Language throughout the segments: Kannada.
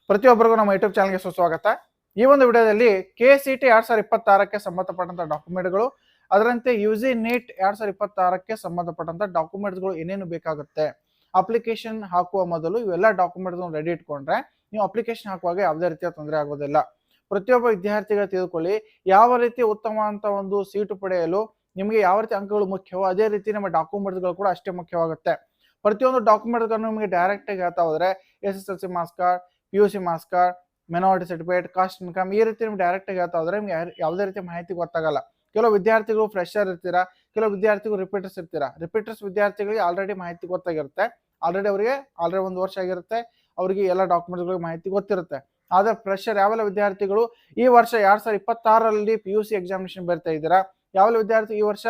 ಪ್ರತಿಯೊಬ್ಬರಿಗೂ ನಮ್ಮ ಯೂಟ್ಯೂಬ್ ಚಾನಲ್ಗೆ ಸುಸ್ವಾಗತ. ಈ ಒಂದು ವಿಡಿಯೋದಲ್ಲಿ KCET 2026ಕ್ಕೆ ಸಂಬಂಧಪಟ್ಟಂತ ಡಾಕ್ಯುಮೆಂಟ್ಗಳು, ಅದರಂತೆ UG NEET 2026ಕ್ಕೆ ಸಂಬಂಧಪಟ್ಟಂತ ಡಾಕ್ಯುಮೆಂಟ್ಸ್ಗಳು ಏನೇನು ಬೇಕಾಗುತ್ತೆ, ಅಪ್ಲಿಕೇಶನ್ ಹಾಕುವ ಮೊದಲು ಇವೆಲ್ಲ ಡಾಕ್ಯುಮೆಂಟ್ಸ್ಗಳನ್ನು ರೆಡಿ ಇಟ್ಕೊಂಡ್ರೆ ನೀವು ಅಪ್ಲಿಕೇಶನ್ ಹಾಕುವಾಗ ಯಾವುದೇ ರೀತಿಯ ತೊಂದರೆ ಆಗೋದಿಲ್ಲ. ಪ್ರತಿಯೊಬ್ಬ ವಿದ್ಯಾರ್ಥಿಗಳು ತಿಳಿದುಕೊಳ್ಳಿ, ಯಾವ ರೀತಿ ಉತ್ತಮವಾದಂಥ ಒಂದು ಸೀಟು ಪಡೆಯಲು ನಿಮಗೆ ಯಾವ ರೀತಿ ಅಂಕಗಳು ಮುಖ್ಯವೋ ಅದೇ ರೀತಿ ನಮ್ಮ ಡಾಕ್ಯುಮೆಂಟ್ಸ್ಗಳು ಕೂಡ ಅಷ್ಟೇ ಮುಖ್ಯವಾಗುತ್ತೆ. ಪ್ರತಿಯೊಂದು ಡಾಕ್ಯುಮೆಂಟ್ಗಳನ್ನು ನಿಮಗೆ ಡೈರೆಕ್ಟಾಗಿ ಹೇಳ್ತಾ ಹೋದರೆ SSLC marks card, PUC marks card, ಮಿನಾರಿಟಿ certificate, caste income ಈ ರೀತಿ ನಿಮ್ಗೆ ಡೈರೆಕ್ಟಾಗಿ ಹೇಳ್ತಾ ಹೋದರೆ ನಿಮ್ಗೆ ಯಾವುದೇ ರೀತಿ ಮಾಹಿತಿ ಗೊತ್ತಾಗಲ್ಲ. ಕೆಲವು ವಿದ್ಯಾರ್ಥಿಗಳು ಫ್ರೆಶರ್ ಇರ್ತೀರಾ, ಕೆಲವು ವಿದ್ಯಾರ್ಥಿಗಳು ರಿಪೀಟರ್ಸ್ ಇರ್ತೀರಾ. ರಿಪೀಟರ್ಸ್ ವಿದ್ಯಾರ್ಥಿಗಳಿಗೆ ಆಲ್ರೆಡಿ ಮಾಹಿತಿ ಗೊತ್ತಾಗಿರುತ್ತೆ, ಆಲ್ರೆಡಿ ಅವರಿಗೆ ಒಂದು ವರ್ಷ ಆಗಿರುತ್ತೆ, ಅವರಿಗೆ ಎಲ್ಲ ಡಾಕ್ಯುಮೆಂಟ್ಸ್ಗಳಿಗೆ ಮಾಹಿತಿ ಗೊತ್ತಿರುತ್ತೆ. ಆದರೆ ಫ್ರೆಶರ್ ಯಾವೆಲ್ಲ ವಿದ್ಯಾರ್ಥಿಗಳು ಈ ವರ್ಷ 2026ರಲ್ಲಿ PUC ಎಕ್ಸಾಮಿನೇಷನ್ ಬರ್ತಾ ಇದ್ದೀರಾ, ಯಾವೆಲ್ಲ ವಿದ್ಯಾರ್ಥಿ ಈ ವರ್ಷ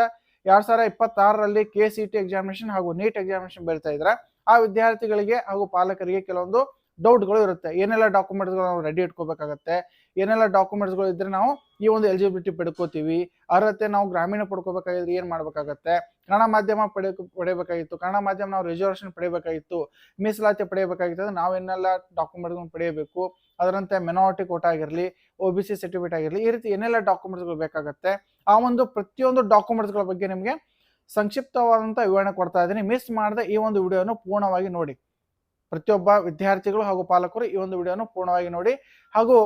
2026ರಲ್ಲಿ KCET ಎಕ್ಸಾಮಿನೇಷನ್ ಹಾಗೂ NEET ಎಕ್ಸಾಮಿನೇಷನ್ ಬರ್ತಾ ಇದ್ದೀರಾ, ಆ ವಿದ್ಯಾರ್ಥಿಗಳಿಗೆ ಹಾಗೂ ಪಾಲಕರಿಗೆ ಕೆಲವೊಂದು ಡೌಟ್ಗಳು ಇರುತ್ತೆ. ಏನೆಲ್ಲ ಡಾಕ್ಯುಮೆಂಟ್ಸ್ಗಳು ನಾವು ರೆಡಿ ಇಟ್ಕೋಬೇಕಾಗತ್ತೆ, ಏನೆಲ್ಲ ಡಾಕ್ಯುಮೆಂಟ್ಸ್ಗಳು ಇದ್ರೆ ನಾವು ಈ ಒಂದು ಎಲಿಜಿಬಿಲಿಟಿ ಪಡ್ಕೋತೀವಿ, ಅರ್ಹತೆ ನಾವು ಗ್ರಾಮೀಣ ಪಡ್ಕೋಬೇಕಾಗಿದ್ರೆ ಏನು ಮಾಡಬೇಕಾಗತ್ತೆ, ಕನ್ನಡ ಮಾಧ್ಯಮ ಪಡೆಯಬೇಕಾಗಿತ್ತು, ಕನ್ನಡ ಮಾಧ್ಯಮ ನಾವು ರಿಸರ್ವೇಷನ್ ಪಡೆಯಬೇಕಾಗಿತ್ತು, ಮೀಸಲಾತಿ ಪಡೆಯಬೇಕಾಗಿತ್ತು, ನಾವೇನೆಲ್ಲ ಡಾಕ್ಯುಮೆಂಟ್ಗಳನ್ನು ಪಡೆಯಬೇಕು, ಅದರಂತೆ ಮಿನಾರಿಟಿ ಕೋಟಾ ಆಗಿರಲಿ, OBC ಸರ್ಟಿಫಿಕೇಟ್ ಆಗಿರಲಿ, ಈ ರೀತಿ ಏನೆಲ್ಲ ಡಾಕ್ಯುಮೆಂಟ್ಸ್ಗಳು ಬೇಕಾಗುತ್ತೆ ಆ ಒಂದು ಪ್ರತಿಯೊಂದು ಡಾಕ್ಯುಮೆಂಟ್ಸ್ಗಳ ಬಗ್ಗೆ ನಿಮಗೆ ಸಂಕ್ಷಿಪ್ತವಾದಂಥ ವಿವರಣೆ ಕೊಡ್ತಾ ಇದ್ದೀನಿ. ಮಿಸ್ ಮಾಡದೆ ಈ ಒಂದು ವಿಡಿಯೋನ ಪೂರ್ಣವಾಗಿ ನೋಡಿ. ಪ್ರತಿಯೊಬ್ಬ ವಿದ್ಯಾರ್ಥಿಗಳು ಹಾಗೂ ಪಾಲಕರು ಈ ಒಂದು ವಿಡಿಯೋನ ಪೂರ್ಣವಾಗಿ ನೋಡಿ. ಹಾಗೂ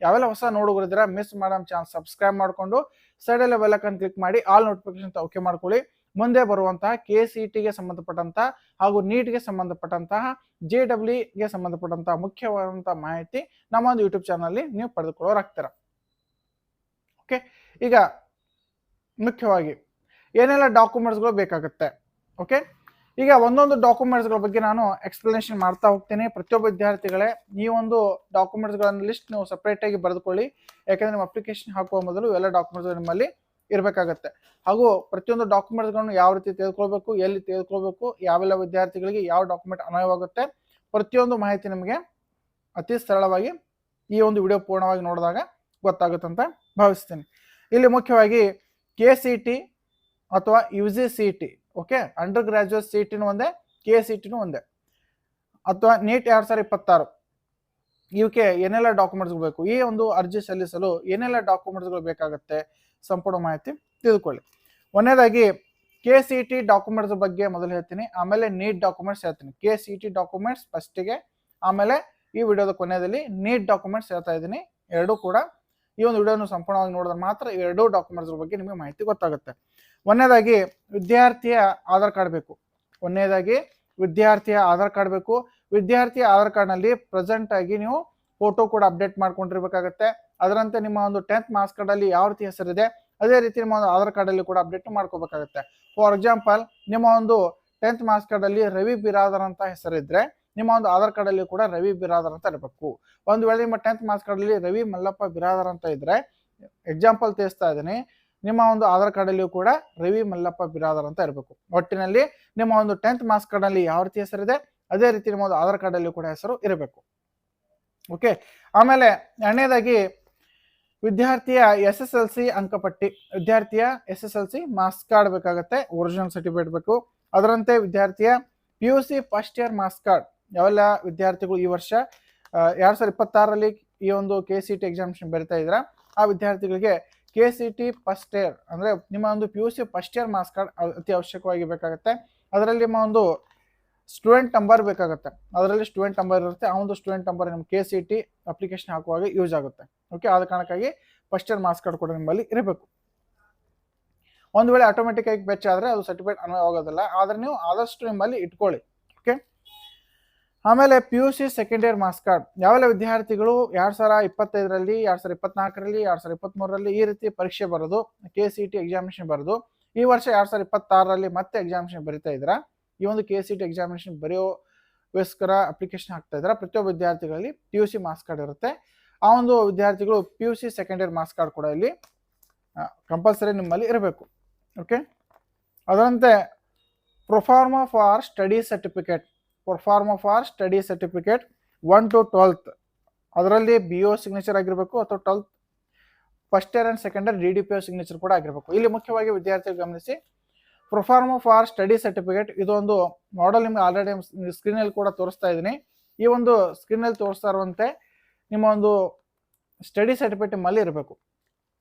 ಯಾವೆಲ್ಲ ಹೊಸ ನೋಡುಗರಿದ್ದೀರಾ ಮಿಸ್ ಮಾಡೋ ಚಾನಲ್ ಸಬ್ಸ್ಕ್ರೈಬ್ ಮಾಡಿಕೊಂಡು ಸೈಡಲ್ಲಿ ಬೆಲ್ ಐಕಾನ್ ಕ್ಲಿಕ್ ಮಾಡಿ ಆಲ್ ನೋಟಿಫಿಕೇಶನ್ ಓಕೆ ಮಾಡ್ಕೊಳ್ಳಿ. ಮುಂದೆ ಬರುವಂತಹ KCETಗೆ ಸಂಬಂಧಪಟ್ಟಂತಹ ಹಾಗೂ NEETಗೆ ಸಂಬಂಧಪಟ್ಟಂತಹ JEE ಗೆ ಸಂಬಂಧಪಟ್ಟಂತಹ ಮುಖ್ಯವಾದಂತಹ ಮಾಹಿತಿ ನಮ್ಮ ಒಂದು ಯೂಟ್ಯೂಬ್ ಚಾನಲ್ ನೀವು ಪಡೆದುಕೊಳ್ಳೋರಾಗ್ತೀರ. ಓಕೆ, ಈಗ ಮುಖ್ಯವಾಗಿ ಏನೆಲ್ಲ ಡಾಕ್ಯುಮೆಂಟ್ಸ್ಗಳು ಬೇಕಾಗುತ್ತೆ. ಓಕೆ, ಈಗ ಒಂದೊಂದು ಡಾಕ್ಯುಮೆಂಟ್ಸ್ಗಳ ಬಗ್ಗೆ ನಾನು ಎಕ್ಸ್ಪ್ಲನೇಷನ್ ಮಾಡ್ತಾ ಹೋಗ್ತೀನಿ. ಪ್ರತಿಯೊಬ್ಬ ವಿದ್ಯಾರ್ಥಿಗಳೇ ಈ ಒಂದು ಡಾಕ್ಯುಮೆಂಟ್ಸ್ಗಳನ್ನ ಲಿಸ್ಟ್ ನೀವು ಸಪ್ರೇಟಾಗಿ ಬರೆದುಕೊಳ್ಳಿ, ಯಾಕಂದರೆ ನಿಮ್ಮ ಅಪ್ಲಿಕೇಶನ್ ಹಾಕುವ ಮೊದಲು ಎಲ್ಲ ಡಾಕ್ಯುಮೆಂಟ್ಸ್ ನಿಮ್ಮಲ್ಲಿ ಇರಬೇಕಾಗತ್ತೆ. ಹಾಗೂ ಪ್ರತಿಯೊಂದು ಡಾಕ್ಯುಮೆಂಟ್ಸ್ಗಳನ್ನು ಯಾವ ರೀತಿ ತೆಗೆದುಕೊಳ್ಬೇಕು, ಎಲ್ಲಿ ತೆಗೆದುಕೊಳ್ಬೇಕು, ಯಾವೆಲ್ಲ ವಿದ್ಯಾರ್ಥಿಗಳಿಗೆ ಯಾವ ಡಾಕ್ಯುಮೆಂಟ್ ಅನ್ವಯವಾಗುತ್ತೆ, ಪ್ರತಿಯೊಂದು ಮಾಹಿತಿ ನಿಮಗೆ ಅತಿ ಸರಳವಾಗಿ ಈ ಒಂದು ವಿಡಿಯೋ ಪೂರ್ಣವಾಗಿ ನೋಡಿದಾಗ ಗೊತ್ತಾಗುತ್ತೆ ಅಂತ ಭಾವಿಸ್ತೀನಿ. ಇಲ್ಲಿ ಮುಖ್ಯವಾಗಿ KCET ಅಥವಾ UGCET, ಓಕೆ, ಅಂಡರ್ ಗ್ರಾಜುಯೇಟ್ CETನೂ ಒಂದೇ, KCETನೂ ಒಂದೇ, ಅಥವಾ NEET 2026 ಇವಕ್ಕೆ ಏನೆಲ್ಲ ಡಾಕ್ಯುಮೆಂಟ್ಸ್ಗಳು ಬೇಕು, ಈ ಒಂದು ಅರ್ಜಿ ಸಲ್ಲಿಸಲು ಏನೆಲ್ಲ ಡಾಕ್ಯುಮೆಂಟ್ಸ್ಗಳು ಬೇಕಾಗುತ್ತೆ ಸಂಪೂರ್ಣ ಮಾಹಿತಿ ತಿಳಿದುಕೊಳ್ಳಿ. ಒಂದನೇದಾಗಿ KCET ಡಾಕ್ಯುಮೆಂಟ್ಸ್ ಬಗ್ಗೆ ಮೊದಲು ಹೇಳ್ತೀನಿ, ಆಮೇಲೆ NEET ಡಾಕ್ಯುಮೆಂಟ್ಸ್ ಹೇಳ್ತೀನಿ. KCET ಡಾಕ್ಯುಮೆಂಟ್ಸ್ ಫಸ್ಟಿಗೆ, ಆಮೇಲೆ ಈ ವಿಡಿಯೋದ ಕೊನೆಯಲ್ಲಿ NEET ಡಾಕ್ಯುಮೆಂಟ್ಸ್ ಹೇಳ್ತಾ ಇದ್ದೀನಿ. ಎರಡೂ ಕೂಡ ಈ ಒಂದು ವಿಡಿಯೋನ ಸಂಪೂರ್ಣವಾಗಿ ನೋಡಿದ್ರೆ ಮಾತ್ರ ಈ ಎರಡೂ ಡಾಕ್ಯುಮೆಂಟ್ಸ್ ಬಗ್ಗೆ ನಿಮಗೆ ಮಾಹಿತಿ ಗೊತ್ತಾಗುತ್ತೆ. ಒಂದನೇದಾಗಿ ವಿದ್ಯಾರ್ಥಿಯ ಆಧಾರ್ ಕಾರ್ಡ್ ಬೇಕು. ವಿದ್ಯಾರ್ಥಿಯ ಆಧಾರ್ ಕಾರ್ಡ್ ಬೇಕು. ವಿದ್ಯಾರ್ಥಿಯ ಆಧಾರ್ ಕಾರ್ಡ್ನಲ್ಲಿ ಪ್ರೆಸೆಂಟ್ ಆಗಿ ನೀವು ಫೋಟೋ ಕೂಡ ಅಪ್ಡೇಟ್ ಮಾಡ್ಕೊಂಡಿರ್ಬೇಕಾಗತ್ತೆ. ಅದರಂತೆ ನಿಮ್ಮ ಒಂದು 10th ಮಾರ್ಕ್ಸ್ ಕಾರ್ಡಲ್ಲಿ ಯಾವ ರೀತಿ ಹೆಸರಿದೆ ಅದೇ ರೀತಿ ನಿಮ್ಮ ಒಂದು ಆಧಾರ್ ಕಾರ್ಡಲ್ಲಿ ಕೂಡ ಅಪ್ಡೇಟ್ ಮಾಡ್ಕೋಬೇಕಾಗತ್ತೆ. ಫಾರ್ ಎಕ್ಸಾಂಪಲ್, ನಿಮ್ಮ ಒಂದು 10th ಮಾರ್ಕ್ಸ್ ಕಾರ್ಡಲ್ಲಿ ರವಿ ಬಿರಾದರ್ ಅಂತ ಹೆಸರಿದ್ರೆ ನಿಮ್ಮ ಒಂದು ಆಧಾರ್ ಕಾರ್ಡಲ್ಲಿ ಕೂಡ ರವಿ ಬಿರಾದರ್ ಅಂತ ಇರಬೇಕು. ಒಂದು ವೇಳೆ ನಿಮ್ಮ 10th ಮಾರ್ಕ್ಸ್ ಕಾರ್ಡಲ್ಲಿ ರವಿ ಮಲ್ಲಪ್ಪ ಬಿರಾದರ್ ಅಂತ ಇದ್ರೆ, ಎಕ್ಸಾಂಪಲ್ ತಿಳಿಸ್ತಾ ಇದ್ದೀನಿ, ನಿಮ್ಮ ಒಂದು ಆಧಾರ್ ಕಾರ್ಡಲ್ಲಿಯೂ ಕೂಡ ರವಿ ಮಲ್ಲಪ್ಪ ಬಿರಾದರ್ ಅಂತ ಇರಬೇಕು. ಒಟ್ಟಿನಲ್ಲಿ ನಿಮ್ಮ ಒಂದು 10th ಮಾರ್ಕ್ಸ್ ಕಾರ್ಡಲ್ಲಿ ಯಾವ ರೀತಿ ಹೆಸರಿದೆ ಅದೇ ರೀತಿ ನಿಮ್ಮ ಒಂದು ಆಧಾರ್ ಕಾರ್ಡಲ್ಲಿ ಕೂಡ ಹೆಸರು ಇರಬೇಕು. ಓಕೆ, ಆಮೇಲೆ ಎರಡನೇದಾಗಿ ವಿದ್ಯಾರ್ಥಿಯ SSLC ಅಂಕಪಟ್ಟಿ, ವಿದ್ಯಾರ್ಥಿಯ SSLC ಮಾರ್ಕ್ಸ್ ಕಾರ್ಡ್ ಬೇಕಾಗುತ್ತೆ, ಒರಿಜಿನಲ್ ಸರ್ಟಿಫಿಕೇಟ್ ಬೇಕು. ಅದರಂತೆ ವಿದ್ಯಾರ್ಥಿಯ PUC first year marks card, ಯಾವೆಲ್ಲ ವಿದ್ಯಾರ್ಥಿಗಳು ಈ ವರ್ಷ 2026ರಲ್ಲಿ ಈ ಒಂದು KCET ಎಕ್ಸಾಮಿನೇಷನ್ ಬರಿತಾ ಇದ್ದೀರಾ ಆ ವಿದ್ಯಾರ್ಥಿಗಳಿಗೆ KCET ಫಸ್ಟ್ ಇಯರ್ ಅಂದರೆ ನಿಮ್ಮ ಒಂದು PUC first year marks card ಅತಿ ಅವಶ್ಯಕವಾಗಿ ಬೇಕಾಗುತ್ತೆ. ಅದರಲ್ಲಿ ನಿಮ್ಮ ಒಂದು ಸ್ಟೂಡೆಂಟ್ ನಂಬರ್ ಬೇಕಾಗುತ್ತೆ, ಅದರಲ್ಲಿ ಸ್ಟೂಡೆಂಟ್ ನಂಬರ್ ಇರುತ್ತೆ, ಆ ಒಂದು ಸ್ಟೂಡೆಂಟ್ ನಂಬರ್ ನಿಮ್ಮ KCET ಅಪ್ಲಿಕೇಶನ್ ಹಾಕುವಾಗ ಯೂಸ್ ಆಗುತ್ತೆ. ಓಕೆ, ಆದ ಕಾರಣಕ್ಕಾಗಿ ಫಸ್ಟ್ ಇಯರ್ ಮಾರ್ಕ್ಸ್ ಕಾರ್ಡ್ ಕೂಡ ನಿಮ್ಮಲ್ಲಿ ಇರಬೇಕು. ಒಂದು ವೇಳೆ ಆಟೋಮೆಟಿಕ್ ಆಗಿ ಬೆಚ್ ಆದರೆ ಅದು ಸರ್ಟಿಫಿಕೇಟ್ ಅನ್ವಯ ಆಗೋದಿಲ್ಲ, ಆದರೆ ನೀವು ಆದಷ್ಟು ನಿಮ್ಮಲ್ಲಿ ಇಟ್ಕೊಳ್ಳಿ. ಓಕೆ, ಆಮೇಲೆ PUC second year marks card, ಯಾವೆಲ್ಲ ವಿದ್ಯಾರ್ಥಿಗಳು 2025ರಲ್ಲಿ, 2024ರಲ್ಲಿ, 2023ರಲ್ಲಿ ಈ ರೀತಿ ಪರೀಕ್ಷೆ ಬರೋದು, KCET ಎಕ್ಸಾಮಿನೇಷನ್ ಬರೋದು, ಈ ವರ್ಷ 2026ರಲ್ಲಿ ಮತ್ತೆ ಎಕ್ಸಾಮಿನೇಷನ್ ಬರಿತಾ ಇದ್ದೀರಾ, ಈ ಒಂದು KCET ಎಕ್ಸಾಮಿನೇಷನ್ ಬರೆಯೋಸ್ಕರ ಅಪ್ಲಿಕೇಶನ್ ಹಾಕ್ತಾ ಇದ್ದೀರಾ, ಪ್ರತಿಯೊಬ್ಬ ವಿದ್ಯಾರ್ಥಿಗಳಲ್ಲಿ PUC ಮಾರ್ಕ್ಸ್ ಕಾರ್ಡ್ ಇರುತ್ತೆ. ಆ ಒಂದು ವಿದ್ಯಾರ್ಥಿಗಳು PUC second year marks card ಕೂಡ ಇಲ್ಲಿ ಕಂಪಲ್ಸರಿ ನಿಮ್ಮಲ್ಲಿ ಇರಬೇಕು. ಓಕೆ, ಅದರಂತೆ proforma for study certificate, 1 to 12th ಅದರಲ್ಲಿ BO ಸಿಗ್ನೇಚರ್ ಆಗಿರಬೇಕು, ಅಥವಾ 12th first year and second year DDPO signature ಕೂಡ ಆಗಿರಬೇಕು. ಇಲ್ಲಿ ಮುಖ್ಯವಾಗಿ ವಿದ್ಯಾರ್ಥಿಗಳು ಗಮನಿಸಿ, ಪ್ರೊಫಾರ್ಮಾ ಫಾರ್ ಸ್ಟಡಿ ಸರ್ಟಿಫಿಕೇಟ್ ಇದೊಂದು ಮಾಡೆಲ್ ನಿಮಗೆ ಆಲ್ರೆಡಿ ಸ್ಕ್ರೀನಲ್ಲಿ ಕೂಡ ತೋರಿಸ್ತಾ ಇದ್ದೀನಿ. ಈ ಒಂದು ಸ್ಕ್ರೀನಲ್ಲಿ ತೋರಿಸ್ತಾ ಇರುವಂತೆ ನಿಮ್ಮ ಒಂದು ಸ್ಟಡಿ ಸರ್ಟಿಫಿಕೇಟ್ ನಿಮ್ಮಲ್ಲಿ ಇರಬೇಕು.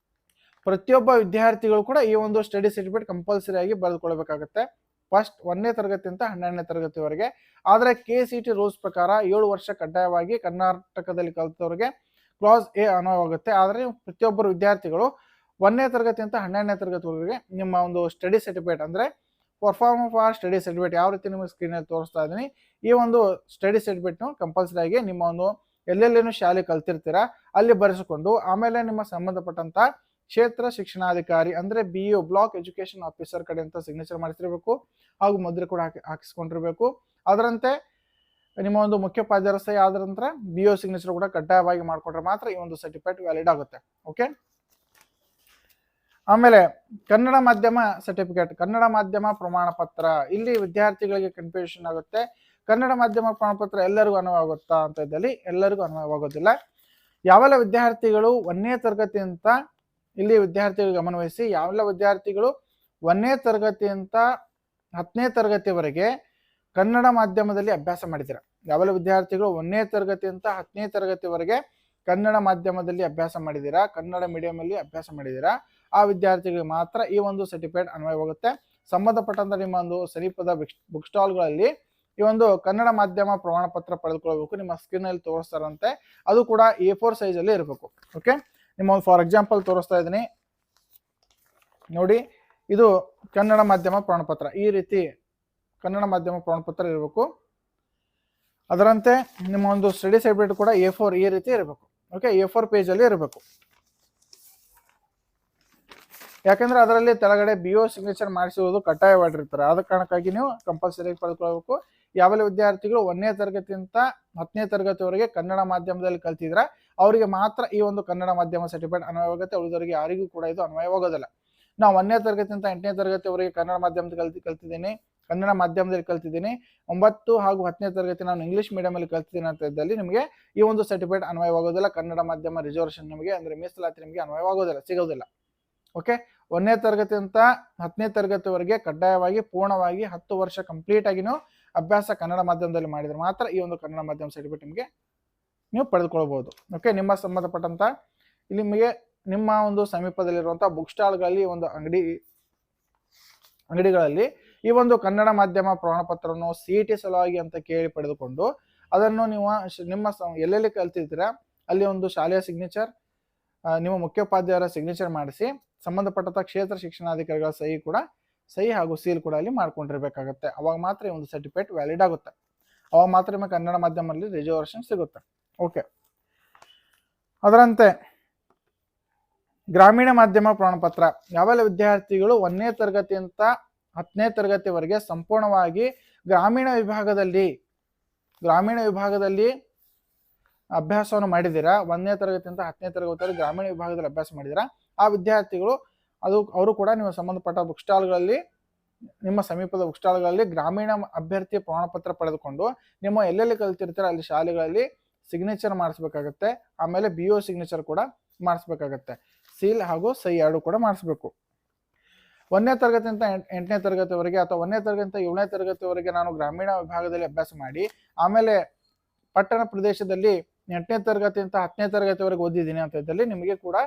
ಪ್ರತಿಯೊಬ್ಬ ವಿದ್ಯಾರ್ಥಿಗಳು ಕೂಡ ಈ ಒಂದು ಸ್ಟಡಿ ಸರ್ಟಿಫಿಕೇಟ್ ಕಂಪಲ್ಸರಿ ಆಗಿ ಬರೆದುಕೊಳ್ಬೇಕಾಗುತ್ತೆ. ಫಸ್ಟ್ 1ನೇ ತರಗತಿಯಿಂದ 12ನೇ ತರಗತಿವರೆಗೆ. ಆದರೆ KCET ರೂಲ್ಸ್ ಪ್ರಕಾರ 7 ವರ್ಷ ಕಡ್ಡಾಯವಾಗಿ ಕರ್ನಾಟಕದಲ್ಲಿ ಕಲಿತವರಿಗೆ ಕ್ಲಾಸ್ ಎ ಅನ್ವಯವಾಗುತ್ತೆ. ಆದರೆ ಪ್ರತಿಯೊಬ್ಬರು ವಿದ್ಯಾರ್ಥಿಗಳು 1ನೇ ತರಗತಿಯಿಂದ 12ನೇ ತರಗತಿವರೆಗೆ ನಿಮ್ಮ ಒಂದು ಸ್ಟಡಿ ಸರ್ಟಿಫಿಕೇಟ್ ಅಂದರೆ ಪರ್ಫಾರ್ಮ್ ಫಾರ್ ಸ್ಟಡಿ ಸರ್ಟಿಫಿಕೇಟ್ ಯಾವ ರೀತಿ ನಿಮಗೆ ಸ್ಕ್ರೀನಲ್ಲಿ ತೋರಿಸ್ತಾ ಇದ್ದೀನಿ, ಈ ಒಂದು ಸ್ಟಡಿ ಸರ್ಟಿಫಿಕೇಟ್ನು ಕಂಪಲ್ಸರಿ ಆಗಿ ನಿಮ್ಮ ಒಂದು ಎಲ್ಲೆಲ್ಲೇನು ಶಾಲೆ ಕಲ್ತಿರ್ತೀರಾ ಅಲ್ಲಿ ಬರೆಸಿಕೊಂಡು ಆಮೇಲೆ ನಿಮ್ಮ ಸಂಬಂಧಪಟ್ಟಂತ ಕ್ಷೇತ್ರ ಶಿಕ್ಷಣಾಧಿಕಾರಿ ಅಂದ್ರೆ BO ಬ್ಲಾಕ್ ಎಜುಕೇಶನ್ ಆಫೀಸರ್ ಕಡೆ ಅಂತ ಸಿಗ್ನೇಚರ್ ಮಾಡಿಸಿರಬೇಕು ಹಾಗೂ ಮುದ್ರೆ ಕೂಡ ಹಾಕಿಸ್ಕೊಂಡಿರ್ಬೇಕು. ಅದರಂತೆ ನಿಮ್ಮ ಒಂದು ಮುಖ್ಯೋಪಾಧ್ಯಾಯರ ಸಹಿ ಆದ ನಂತರ BO ಸಿಗ್ನೇಚರ್ ಕೂಡ ಕಡ್ಡಾಯವಾಗಿ ಮಾಡಿಕೊಂಡ್ರೆ ಮಾತ್ರ ಈ ಒಂದು ಸರ್ಟಿಫಿಕೇಟ್ ವ್ಯಾಲಿಡ್ ಆಗುತ್ತೆ. ಓಕೆ. ಆಮೇಲೆ ಕನ್ನಡ ಮಾಧ್ಯಮ ಸರ್ಟಿಫಿಕೇಟ್, ಕನ್ನಡ ಮಾಧ್ಯಮ ಪ್ರಮಾಣ ಪತ್ರ. ಇಲ್ಲಿ ವಿದ್ಯಾರ್ಥಿಗಳಿಗೆ ಕನ್ಫ್ಯೂಷನ್ ಆಗುತ್ತೆ. ಕನ್ನಡ ಮಾಧ್ಯಮ ಪ್ರಮಾಣ ಪತ್ರ ಎಲ್ಲರಿಗೂ ಅನ್ವಯವಾಗುತ್ತಾ ಅಂತ ಇದ್ದಲ್ಲಿ ಎಲ್ಲರಿಗೂ ಅನ್ವಯವಾಗೋದಿಲ್ಲ. ಯಾವೆಲ್ಲ ವಿದ್ಯಾರ್ಥಿಗಳು 1ನೇ ತರಗತಿಯಿಂದ ಇಲ್ಲಿ ವಿದ್ಯಾರ್ಥಿಗಳು ಗಮನವಹಿಸಿ, ಯಾವೆಲ್ಲ ವಿದ್ಯಾರ್ಥಿಗಳು 1ನೇ ತರಗತಿಯಿಂದ 10ನೇ ತರಗತಿವರೆಗೆ ಕನ್ನಡ ಮಾಧ್ಯಮದಲ್ಲಿ ಅಭ್ಯಾಸ ಮಾಡಿದ್ದೀರಾ, ಯಾವೆಲ್ಲ ವಿದ್ಯಾರ್ಥಿಗಳು 1ನೇ ತರಗತಿಯಿಂದ 10ನೇ ತರಗತಿವರೆಗೆ ಕನ್ನಡ ಮಾಧ್ಯಮದಲ್ಲಿ ಅಭ್ಯಾಸ ಮಾಡಿದ್ದೀರಾ, ಕನ್ನಡ ಮೀಡಿಯಂ ಅಲ್ಲಿ ಅಭ್ಯಾಸ ಮಾಡಿದ್ದೀರಾ, ಆ ವಿದ್ಯಾರ್ಥಿಗಳಿಗೆ ಮಾತ್ರ ಈ ಒಂದು ಸರ್ಟಿಫಿಕೇಟ್ ಅನ್ವಯವಾಗುತ್ತೆ. ಸಂಬಂಧಪಟ್ಟಂತ ನಿಮ್ಮ ಒಂದು ಸಮೀಪದ ಬುಕ್ ಸ್ಟಾಲ್ಗಳಲ್ಲಿ ಈ ಒಂದು ಕನ್ನಡ ಮಾಧ್ಯಮ ಪ್ರಮಾಣ ಪತ್ರ ಪಡೆದುಕೊಳ್ಳಬೇಕು. ನಿಮ್ಮ ಸ್ಕ್ರೀನಲ್ಲಿ ತೋರಿಸ್ತಾರಂತೆ ಅದು ಕೂಡ A4 ಸೈಜ್ ಅಲ್ಲಿ ಇರಬೇಕು. ಓಕೆ. ನಿಮ್ಮ ಒಂದು ಫಾರ್ ಎಕ್ಸಾಂಪಲ್ ತೋರಿಸ್ತಾ ಇದ್ದೀನಿ ನೋಡಿ, ಇದು ಕನ್ನಡ ಮಾಧ್ಯಮ ಪ್ರಮಾಣ ಪತ್ರ. ಈ ರೀತಿ ಕನ್ನಡ ಮಾಧ್ಯಮ ಪ್ರಮಾಣ ಪತ್ರ ಇರಬೇಕು. ಅದರಂತೆ ನಿಮ್ಮ ಒಂದು ಸ್ಟಡಿ ಸರ್ಟಿಫಿಕೇಟ್ ಕೂಡ A4 ಈ ರೀತಿ ಇರಬೇಕು. ಓಕೆ. A4 ಪೇಜ್ ಅಲ್ಲಿ ಇರಬೇಕು. ಯಾಕಂದ್ರೆ ಅದರಲ್ಲಿ ತೆಳಗಡೆ BO ಸಿಗ್ನೇಚರ್ ಮಾಡಿಸುವುದು ಕಡ್ಡಾಯವಾಗಿರ್ತಾರೆ. ಆದ ಕಾರಣಕ್ಕಾಗಿ ನೀವು ಕಂಪಲ್ಸರಿ ಪಡೆದುಕೊಳ್ಳಬೇಕು. ಯಾವೆಲ್ಲ ವಿದ್ಯಾರ್ಥಿಗಳು 1ನೇ ತರಗತಿಯಿಂದ 10ನೇ ತರಗತಿವರೆಗೆ ಕನ್ನಡ ಮಾಧ್ಯಮದಲ್ಲಿ ಕಲ್ತಿದ್ರ ಅವರಿಗೆ ಮಾತ್ರ ಈ ಒಂದು ಕನ್ನಡ ಮಾಧ್ಯಮ ಸರ್ಟಿಫಿಕೇಟ್ ಅನ್ವಯವಾಗುತ್ತೆ. ಉಳಿದವರಿಗೆ ಯಾರಿಗೂ ಕೂಡ ಇದು ಅನ್ವಯವಾಗೋದಿಲ್ಲ. ನಾವು 1ನೇ ತರಗತಿಯಿಂದ 8ನೇ ತರಗತಿವರೆಗೆ ಕನ್ನಡ ಮಾಧ್ಯಮದಲ್ಲಿ ಕಲ್ತಿದ್ದೀನಿ, 9 ಹಾಗೂ 10ನೇ ತರಗತಿ ನಾನು ಇಂಗ್ಲಿಷ್ ಮೀಡಿಯಂ ಅಲ್ಲಿ ಕಲ್ತಿದ್ದೀನಿ ಅಂತ ಇದ್ದಲ್ಲಿ ನಿಮಗೆ ಈ ಒಂದು ಸರ್ಟಿಫಿಕೇಟ್ ಅನ್ವಯವಾಗೋದಿಲ್ಲ. ಕನ್ನಡ ಮಾಧ್ಯಮ ರಿಸರ್ವೇಷನ್ ನಿಮಗೆ ಅಂದ್ರೆ ಮೀಸಲಾತಿ ನಿಮಗೆ ಅನ್ವಯವಾಗೋದಿಲ್ಲ, ಸಿಗೋದಿಲ್ಲ. ಓಕೆ. 1ನೇ ತರಗತಿಯಿಂದ 10ನೇ ತರಗತಿವರೆಗೆ ಕಡ್ಡಾಯವಾಗಿ ಪೂರ್ಣವಾಗಿ 10 ವರ್ಷ ಕಂಪ್ಲೀಟ್ ಆಗಿ ನೀವು ಅಭ್ಯಾಸ ಕನ್ನಡ ಮಾಧ್ಯಮದಲ್ಲಿ ಮಾಡಿದ್ರೆ ಮಾತ್ರ ಈ ಒಂದು ಕನ್ನಡ ಮಾಧ್ಯಮ ಸರ್ಟಿಫಿಕೇಟ್ ನಿಮಗೆ ನೀವು ಪಡೆದುಕೊಳ್ಳಬಹುದು. ಓಕೆ. ನಿಮ್ಮ ಸಂಬಂಧಪಟ್ಟಂತ ಇಲ್ಲಿ ನಿಮಗೆ ನಿಮ್ಮ ಒಂದು ಸಮೀಪದಲ್ಲಿರುವಂತಹ ಬುಕ್ ಸ್ಟಾಲ್ಗಳಲ್ಲಿ ಒಂದು ಅಂಗಡಿಗಳಲ್ಲಿ ಈ ಒಂದು ಕನ್ನಡ ಮಾಧ್ಯಮ ಪ್ರಮಾಣ ಪತ್ರವನ್ನು CET ಸಲುವಾಗಿ ಅಂತ ಕೇಳಿ ಪಡೆದುಕೊಂಡು ಅದನ್ನು ನೀವು ನಿಮ್ಮ ಎಲ್ಲೆಲ್ಲಿ ಕಲ್ತಿರ್ತೀರಾ ಅಲ್ಲಿ ಒಂದು ಶಾಲೆಯ ಸಿಗ್ನೇಚರ್, ನಿಮ್ಮ ಮುಖ್ಯೋಪಾಧ್ಯಾಯರ ಸಿಗ್ನೇಚರ್ ಮಾಡಿಸಿ ಸಂಬಂಧಪಟ್ಟಂತ ಕ್ಷೇತ್ರ ಶಿಕ್ಷಣಾಧಿಕಾರಿಗಳ ಸಹಿ ಹಾಗೂ ಸೀಲ್ ಕೂಡ ಅಲ್ಲಿ ಮಾಡ್ಕೊಂಡಿರ್ಬೇಕಾಗುತ್ತೆ. ಅವಾಗ ಮಾತ್ರ ಈ ಒಂದು ಸರ್ಟಿಫಿಕೇಟ್ ವ್ಯಾಲಿಡ್ ಆಗುತ್ತೆ. ಅವಾಗ ಮಾತ್ರ ನಿಮಗೆ ಕನ್ನಡ ಮಾಧ್ಯಮದಲ್ಲಿ ರಿಸರ್ವೇಷನ್ ಸಿಗುತ್ತೆ. ಓಕೆ. ಅದರಂತೆ ಗ್ರಾಮೀಣ ಮಾಧ್ಯಮ ಪ್ರಮಾಣ ಪತ್ರ. ಯಾವೆಲ್ಲ ವಿದ್ಯಾರ್ಥಿಗಳು 1ನೇ ತರಗತಿಯಿಂದ 10ನೇ ತರಗತಿವರೆಗೆ ಸಂಪೂರ್ಣವಾಗಿ ಗ್ರಾಮೀಣ ವಿಭಾಗದಲ್ಲಿ ಅಭ್ಯಾಸವನ್ನು ಮಾಡಿದ್ದೀರಾ, 1ನೇ ತರಗತಿಯಿಂದ 10ನೇ ತರಗತಿವರೆಗೆ ಗ್ರಾಮೀಣ ವಿಭಾಗದಲ್ಲಿ ಅಭ್ಯಾಸ ಮಾಡಿದ್ದೀರಾ, ಆ ವಿದ್ಯಾರ್ಥಿಗಳು ಅವರು ಕೂಡ ನಿಮ್ಮ ಸಂಬಂಧಪಟ್ಟ ಬುಕ್ ಸ್ಟಾಲ್ಗಳಲ್ಲಿ ನಿಮ್ಮ ಸಮೀಪದ ಬುಕ್ ಸ್ಟಾಲ್ಗಳಲ್ಲಿ ಗ್ರಾಮೀಣ ಅಭ್ಯರ್ಥಿ ಪ್ರಮಾಣ ಪತ್ರ ಪಡೆದುಕೊಂಡು ನಿಮ್ಮ ಎಲ್ಲೆಲ್ಲಿ ಕಲ್ತಿರ್ತೀರ ಅಲ್ಲಿ ಶಾಲೆಗಳಲ್ಲಿ ಸಿಗ್ನೇಚರ್ ಮಾಡಿಸ್ಬೇಕಾಗತ್ತೆ. ಆಮೇಲೆ BO ಸಿಗ್ನೇಚರ್ ಕೂಡ ಮಾಡಿಸ್ಬೇಕಾಗತ್ತೆ. ಸೀಲ್ ಹಾಗೂ ಸಹಿ ಎರಡು ಕೂಡ ಮಾಡಿಸ್ಬೇಕು. 1ನೇ ತರಗತಿಯಿಂದ 8ನೇ ತರಗತಿವರೆಗೆ ಅಥವಾ 1ನೇ ತರಗತಿಯಿಂದ 7ನೇ ತರಗತಿವರೆಗೆ ನಾನು ಗ್ರಾಮೀಣ ವಿಭಾಗದಲ್ಲಿ ಅಭ್ಯಾಸ ಮಾಡಿ ಆಮೇಲೆ ಪಟ್ಟಣ ಪ್ರದೇಶದಲ್ಲಿ 8ನೇ ತರಗತಿಯಿಂದ 10ನೇ ತರಗತಿವರೆಗೆ ಓದಿದ್ದೀನಿ ಅಂತ ಇದ್ದಲ್ಲಿ ನಿಮಗೆ ಕೂಡ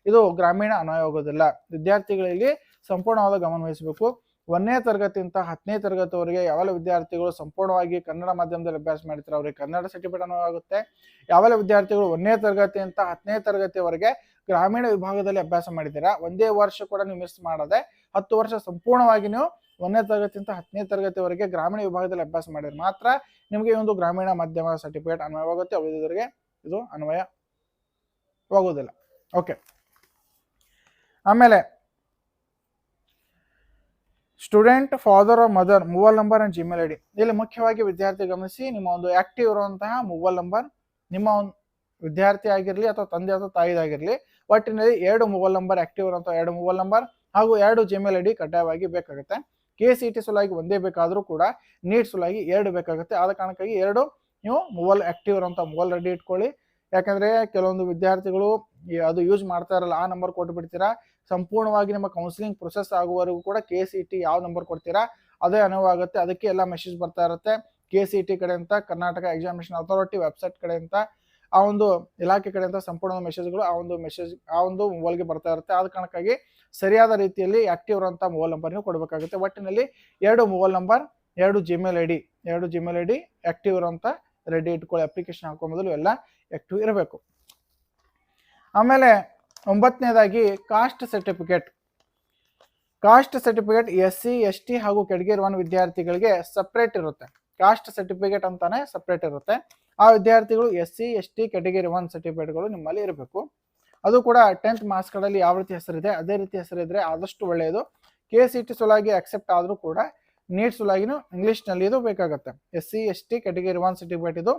ಇದು ಗ್ರಾಮೀಣ ಅನ್ವಯವಾಗೋದಿಲ್ಲ. ವಿದ್ಯಾರ್ಥಿಗಳಲ್ಲಿ ಸಂಪೂರ್ಣವಾದ ಗಮನ ವಹಿಸಬೇಕು. 1ನೇ ತರಗತಿಯಿಂದ 10ನೇ ತರಗತಿವರೆಗೆ ಯಾವೆಲ್ಲ ವಿದ್ಯಾರ್ಥಿಗಳು ಸಂಪೂರ್ಣವಾಗಿ ಕನ್ನಡ ಮಾಧ್ಯಮದಲ್ಲಿ ಅಭ್ಯಾಸ ಮಾಡ್ತಾರೆ ಅವರಿಗೆ ಕನ್ನಡ ಸರ್ಟಿಫಿಕೇಟ್ ಅನ್ವಯವಾಗುತ್ತೆ. ಯಾವೆಲ್ಲ ವಿದ್ಯಾರ್ಥಿಗಳು 1ನೇ ತರಗತಿಯಿಂದ 10ನೇ ತರಗತಿವರೆಗೆ ಗ್ರಾಮೀಣ ವಿಭಾಗದಲ್ಲಿ ಅಭ್ಯಾಸ ಮಾಡಿದ್ದೀರಾ, ಒಂದೇ ವರ್ಷ ಕೂಡ ನೀವು ಮಿಸ್ ಮಾಡದೆ 10 ವರ್ಷ ಸಂಪೂರ್ಣವಾಗಿ ನೀವು 1ನೇ ತರಗತಿಯಿಂದ 10ನೇ ತರಗತಿವರೆಗೆ ಗ್ರಾಮೀಣ ವಿಭಾಗದಲ್ಲಿ ಅಭ್ಯಾಸ ಮಾಡಿದ್ರೆ ಮಾತ್ರ ನಿಮಗೆ ಒಂದು ಗ್ರಾಮೀಣ ಮಾಧ್ಯಮ ಸರ್ಟಿಫಿಕೇಟ್ ಅನ್ವಯವಾಗುತ್ತೆ. ಉಳಿದವರಿಗೆ ಇದು ಅನ್ವಯವಾಗುವುದಿಲ್ಲ. ಓಕೆ. ಆಮೇಲೆ student father mother mobile number and Gmail ID. ಇಲ್ಲಿ ಮುಖ್ಯವಾಗಿ ವಿದ್ಯಾರ್ಥಿ ಗಮನಿಸಿ, ನಿಮ್ಮ ಒಂದು ಆಕ್ಟಿವ್ ಇರುವಂತಹ ಮೊಬೈಲ್ ನಂಬರ್, ನಿಮ್ಮ ಒಂದು ವಿದ್ಯಾರ್ಥಿ ಆಗಿರಲಿ ಅಥವಾ ತಂದೆ ಅಥವಾ ತಾಯಿದಾಗಿರಲಿ, ಒಟ್ಟಿನಲ್ಲಿ 2 ಮೊಬೈಲ್ ನಂಬರ್ ಆಕ್ಟಿವ್ ಇರುವಂತಹ 2 ಮೊಬೈಲ್ ನಂಬರ್ ಹಾಗೂ 2 ಜಿಮೇಲ್ ID ಕಡ್ಡಾಯವಾಗಿ ಬೇಕಾಗುತ್ತೆ. KCET ಸಲುವಾಗಿ ಒಂದೇ ಬೇಕಾದರೂ ಕೂಡ ನೀಟ್ ಸಲುವಾಗಿ 2 ಬೇಕಾಗುತ್ತೆ. ಆದ ಕಾರಣಕ್ಕಾಗಿ 2 ನೀವು ಮೊಬೈಲ್ ಆಕ್ಟಿವ್ ಇರುವಂತಹ ಮೊಬೈಲ್ ರೆಡಿ ಇಟ್ಕೊಳ್ಳಿ. ಯಾಕಂದ್ರೆ ಕೆಲವೊಂದು ವಿದ್ಯಾರ್ಥಿಗಳು ಅದು ಯೂಸ್ ಮಾಡ್ತಾ ಇರಲ್ಲ, ಆ ನಂಬರ್ ಕೊಟ್ಟು ಬಿಡ್ತೀರಾ. ಸಂಪೂರ್ಣವಾಗಿ ನಿಮ್ಮ ಕೌನ್ಸಿಲಿಂಗ್ ಪ್ರೊಸೆಸ್ ಆಗುವವರೆಗೂ ಕೂಡ KCET ಯಾವ ನಂಬರ್ ಕೊಡ್ತೀರಾ ಅದೇ ಅನುವಾಗುತ್ತೆ. ಅದಕ್ಕೆ ಎಲ್ಲ ಮೆಸೇಜ್ ಬರ್ತಾ ಇರುತ್ತೆ. KCET ಕಡೆಯಿಂದ, ಕರ್ನಾಟಕ ಎಕ್ಸಾಮಿನೇಷನ್ ಅಥಾರಿಟಿ ವೆಬ್ಸೈಟ್ ಕಡೆಯಿಂದ, ಆ ಒಂದು ಇಲಾಖೆ ಕಡೆಯಿಂದ ಸಂಪೂರ್ಣ ಮೆಸೇಜ್ಗಳು ಆ ಒಂದು ಮೊಬೈಲ್ಗೆ ಬರ್ತಾ ಇರುತ್ತೆ. ಆದ ಕಾರಣಕ್ಕಾಗಿ ಸರಿಯಾದ ರೀತಿಯಲ್ಲಿ ಆಕ್ಟಿವ್ ಇರುವಂತಹ ಮೊಬೈಲ್ ನಂಬರ್ ನೀವು ಕೊಡಬೇಕಾಗುತ್ತೆ. ಒಟ್ಟಿನಲ್ಲಿ 2 mobile number, 2 Gmail ID active ಇರುವಂತ ರೆಡಿ ಇಟ್ಕೊಳ್ಳಿ. ಅಪ್ಲಿಕೇಶನ್ ಹಾಕೋ ಮೊದಲು ಎಲ್ಲ ಆಕ್ಟಿವ್ ಇರಬೇಕು. ಆಮೇಲೆ 9ನೇದಾಗಿ ಕಾಸ್ಟ್ ಸರ್ಟಿಫಿಕೇಟ್ SC ST ಹಾಗೂ ಕೆಟಗರಿ 1 ವಿದ್ಯಾರ್ಥಿಗಳಿಗೆ ಸಪ್ರೇಟ್ ಇರುತ್ತೆ. ಕಾಸ್ಟ್ ಸರ್ಟಿಫಿಕೇಟ್ ಅಂತಾನೆ ಸಪ್ರೇಟ್ ಇರುತ್ತೆ. ಆ ವಿದ್ಯಾರ್ಥಿಗಳು SC ST ಕೆಟಗರಿ 1 ಸರ್ಟಿಫಿಕೇಟ್ಗಳು ನಿಮ್ಮಲ್ಲಿ ಇರಬೇಕು. ಅದು ಕೂಡ 10th ಮಾರ್ಕ್ಸ್ ಕಾರ್ಡಲ್ಲಿ ಯಾವ ರೀತಿ ಹೆಸರಿದೆ ಅದೇ ರೀತಿ ಹೆಸರಿದ್ರೆ ಆದಷ್ಟು ಒಳ್ಳೆಯದು. KCET ಸಲುವಾಗಿ ಅಕ್ಸೆಪ್ಟ್ ಆದರೂ ಕೂಡ ನೀಟ್ ಸಲುವಾಗಿನೂ ಇಂಗ್ಲೀಷ್ನಲ್ಲಿ ಇದು ಬೇಕಾಗುತ್ತೆ. SC ST ಕೆಟಗರಿ 1 ಸರ್ಟಿಫಿಕೇಟ್ ಇದು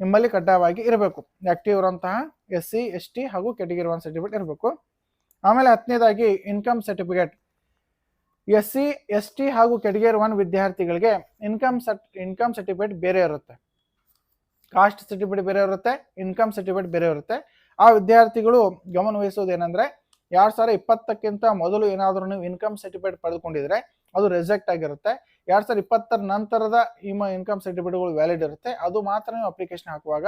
ನಿಮ್ಮಲ್ಲಿ ಕಡ್ಡಾಯವಾಗಿ ಇರಬೇಕು. ಆಕ್ಟಿವ್ ಇರುವಂತಹ SC ST ಹಾಗೂ ಕೆಟಗರಿ 1 ಸರ್ಟಿಫಿಕೇಟ್ ಇರಬೇಕು. ಆಮೇಲೆ 10ನೇದಾಗಿ ಇನ್ಕಮ್ ಸರ್ಟಿಫಿಕೇಟ್. SC ST ಹಾಗೂ ಕೆಟಗರಿ 1 ವಿದ್ಯಾರ್ಥಿಗಳಿಗೆ ಇನ್ಕಮ್ ಸರ್ಟಿಫಿಕೇಟ್ ಬೇರೆ ಇರುತ್ತೆ. ಕಾಸ್ಟ್ ಸರ್ಟಿಫಿಕೇಟ್ ಬೇರೆ ಇರುತ್ತೆ, ಇನ್ಕಮ್ ಸರ್ಟಿಫಿಕೇಟ್ ಬೇರೆ ಇರುತ್ತೆ. ಆ ವಿದ್ಯಾರ್ಥಿಗಳು ಗಮನ ವಹಿಸೋದೇನೆಂದ್ರೆ 2020ಕ್ಕಿಂತ ಮೊದಲು ಏನಾದರೂ ನೀವು ಇನ್ಕಮ್ ಸರ್ಟಿಫಿಕೇಟ್ ಪಡೆದುಕೊಂಡಿದ್ರೆ ಅದು ರಿಜೆಕ್ಟ್ ಆಗಿರುತ್ತೆ. 2020 ನಂತರದ ಇನ್ಕಮ್ ಸರ್ಟಿಫಿಕೇಟ್ಗಳು ವ್ಯಾಲಿಡ್ ಇರುತ್ತೆ. ಅದು ಮಾತ್ರ ನೀವು ಅಪ್ಲಿಕೇಶನ್ ಹಾಕುವಾಗ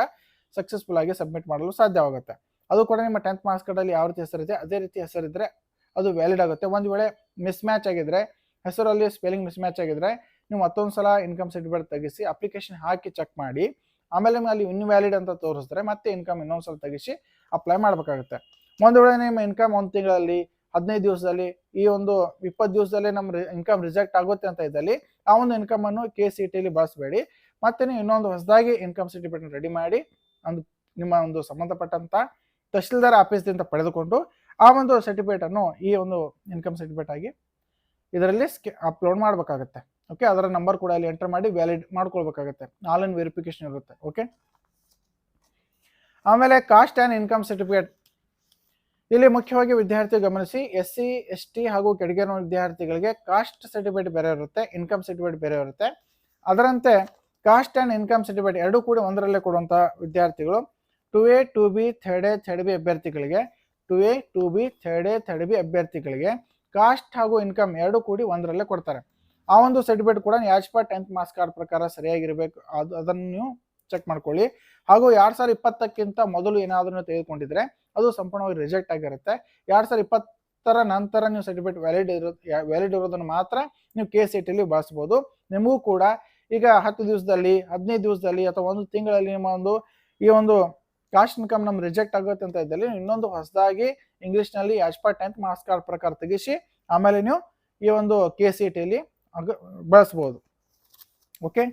ಸಕ್ಸಸ್ಫುಲ್ ಆಗಿ ಸಬ್ಮಿಟ್ ಮಾಡಲು ಸಾಧ್ಯವಾಗುತ್ತೆ. ಅದು ಕೂಡ ನಿಮ್ಮ 10th ಮಾರ್ಕ್ಸ್ ಕಾರ್ಡಲ್ಲಿ ಯಾವ ರೀತಿ ಹೆಸರಿದೆ ಅದೇ ರೀತಿ ಹೆಸರಿದ್ರೆ ಅದು ವ್ಯಾಲಿಡ್ ಆಗುತ್ತೆ. ಒಂದು ವೇಳೆ ಮಿಸ್ ಮ್ಯಾಚ್ ಆಗಿದ್ರೆ, ಹೆಸರಲ್ಲಿ ಸ್ಪೆಲ್ಲಿಂಗ್ ಮಿಸ್ ಮ್ಯಾಚ್ ಆಗಿದ್ರೆ ನೀವು ಮತ್ತೊಂದು ಸಲ ಇನ್ಕಮ್ ಸರ್ಟಿಫಿಕೇಟ್ ತೆಗಿಸಿ ಅಪ್ಲಿಕೇಶನ್ ಹಾಕಿ ಚೆಕ್ ಮಾಡಿ, ಆಮೇಲೆ ಅಲ್ಲಿ ಇನ್ವ್ಯಾಲಿಡ್ ಅಂತ ತೋರಿಸಿದ್ರೆ ಮತ್ತೆ ಇನ್ಕಮ್ ಇನ್ನೊಂದ್ಸಲ ತೆಗಿಸಿ ಅಪ್ಲೈ ಮಾಡಬೇಕಾಗುತ್ತೆ. ಒಂದು ವೇಳೆ ನಿಮ್ಮ ಇನ್ಕಮ್ 1 ತಿಂಗಳಲ್ಲಿ, 15 ದಿವಸದಲ್ಲಿ, ಈ ಒಂದು 20 ದಿವಸದಲ್ಲಿ ನಮ್ಮ ಇನ್ಕಮ್ ರಿಜೆಕ್ಟ್ ಆಗುತ್ತೆ ಅಂತ ಇದ್ದಲ್ಲಿ ಆ ಒಂದು ಇನ್ಕಮ್ ಅನ್ನು KCET ಬಳಸಬೇಡಿ. ಮತ್ತೆ ನೀವು ಇನ್ನೊಂದು ಹೊಸದಾಗಿ ಇನ್ಕಮ್ ಸರ್ಟಿಫಿಕೇಟ್ ರೆಡಿ ಮಾಡಿ ನಿಮ್ಮ ಒಂದು ಸಂಬಂಧಪಟ್ಟಂತ ತಹಶೀಲ್ದಾರ್ ಆಫೀಸ್ದಿಂದ ಪಡೆದುಕೊಂಡು ಆ ಒಂದು ಸರ್ಟಿಫಿಕೇಟ್ ಅನ್ನು ಈ ಒಂದು ಇನ್ಕಮ್ ಸರ್ಟಿಫಿಕೇಟ್ ಆಗಿ ಇದರಲ್ಲಿ ಅಪ್ಲೋಡ್ ಮಾಡಬೇಕಾಗುತ್ತೆ. ಓಕೆ, ಅದರ ನಂಬರ್ ಕೂಡ ಅಲ್ಲಿ ಎಂಟರ್ ಮಾಡಿ ವ್ಯಾಲಿಡ್ ಮಾಡ್ಕೊಳ್ಬೇಕಾಗುತ್ತೆ. ಆನ್ಲೈನ್ ವೆರಿಫಿಕೇಶನ್ ಇರುತ್ತೆ. ಓಕೆ, ಆಮೇಲೆ ಕಾಸ್ಟ್ ಆ್ಯಂಡ್ ಇನ್ಕಮ್ ಸರ್ಟಿಫಿಕೇಟ್. ಇಲ್ಲಿ ಮುಖ್ಯವಾಗಿ ವಿದ್ಯಾರ್ಥಿ ಗಮನಿಸಿ, SC ST ಹಾಗೂ ಕೆಟಗರಿ 1 ವಿದ್ಯಾರ್ಥಿಗಳಿಗೆ ಕಾಸ್ಟ್ ಸರ್ಟಿಫಿಕೇಟ್ ಬೇರೆ ಇರುತ್ತೆ, ಇನ್ಕಮ್ ಸರ್ಟಿಫಿಕೇಟ್ ಬೇರೆ ಇರುತ್ತೆ. ಅದರಂತೆ ಕಾಸ್ಟ್ ಆ್ಯಂಡ್ ಇನ್ಕಮ್ ಸರ್ಟಿಫಿಕೇಟ್ ಎರಡೂ ಕೂಡ ಒಂದರಲ್ಲೇ ಕೊಡುವಂಥ ವಿದ್ಯಾರ್ಥಿಗಳು 2A 2B 3A 3B ಅಭ್ಯರ್ಥಿಗಳಿಗೆ 2A 2B 3A 3B ಅಭ್ಯರ್ಥಿಗಳಿಗೆ ಕಾಸ್ಟ್ ಹಾಗೂ ಇನ್ಕಮ್ ಎರಡೂ ಕೂಡಿ ಒಂದರಲ್ಲೇ ಕೊಡ್ತಾರೆ. ಆ ಒಂದು ಸರ್ಟಿಫಿಕೇಟ್ ಕೂಡ as per 10th marks card ಪ್ರಕಾರ ಸರಿಯಾಗಿರಬೇಕು. ಅದನ್ನು ನೀವು ಚೆಕ್ ಮಾಡ್ಕೊಳ್ಳಿ. ಹಾಗೂ 2020ಕ್ಕಿಂತ ಮೊದಲು ಏನಾದರೂ ತೆಗೆದುಕೊಂಡಿದ್ರೆ ಅದು ಸಂಪೂರ್ಣವಾಗಿ ರಿಜೆಕ್ಟ್ ಆಗಿರುತ್ತೆ. 2020 ನಂತರ ನೀವು ಸರ್ಟಿಫಿಕೇಟ್ ವ್ಯಾಲಿಡ್ ಇರೋದನ್ನು ಮಾತ್ರ ನೀವು KCET ಬಳಸ್ಬೋದು. ನಿಮಗೂ ಕೂಡ ಈಗ 10 ದಿವಸದಲ್ಲಿ, 15 ದಿವಸದಲ್ಲಿ ಅಥವಾ 1 ತಿಂಗಳಲ್ಲಿ ನಿಮ್ಮ ಈ ಒಂದು ಕಾಸ್ಟ್ ಇನ್ಕಮ್ ನಮ್ಗೆ ರಿಜೆಕ್ಟ್ ಆಗುತ್ತೆ ಅಂತ ಇದ್ದಲ್ಲಿ ಇನ್ನೊಂದು ಹೊಸದಾಗಿ ಇಂಗ್ಲೀಷ್ನಲ್ಲಿ as per 10th marks card ಪ್ರಕಾರ ತೆಗಿಸಿ ಆಮೇಲೆ ನೀವು ಈ ಒಂದು KCET ಬಳಸ್ಬೋದು. ಓಕೆ,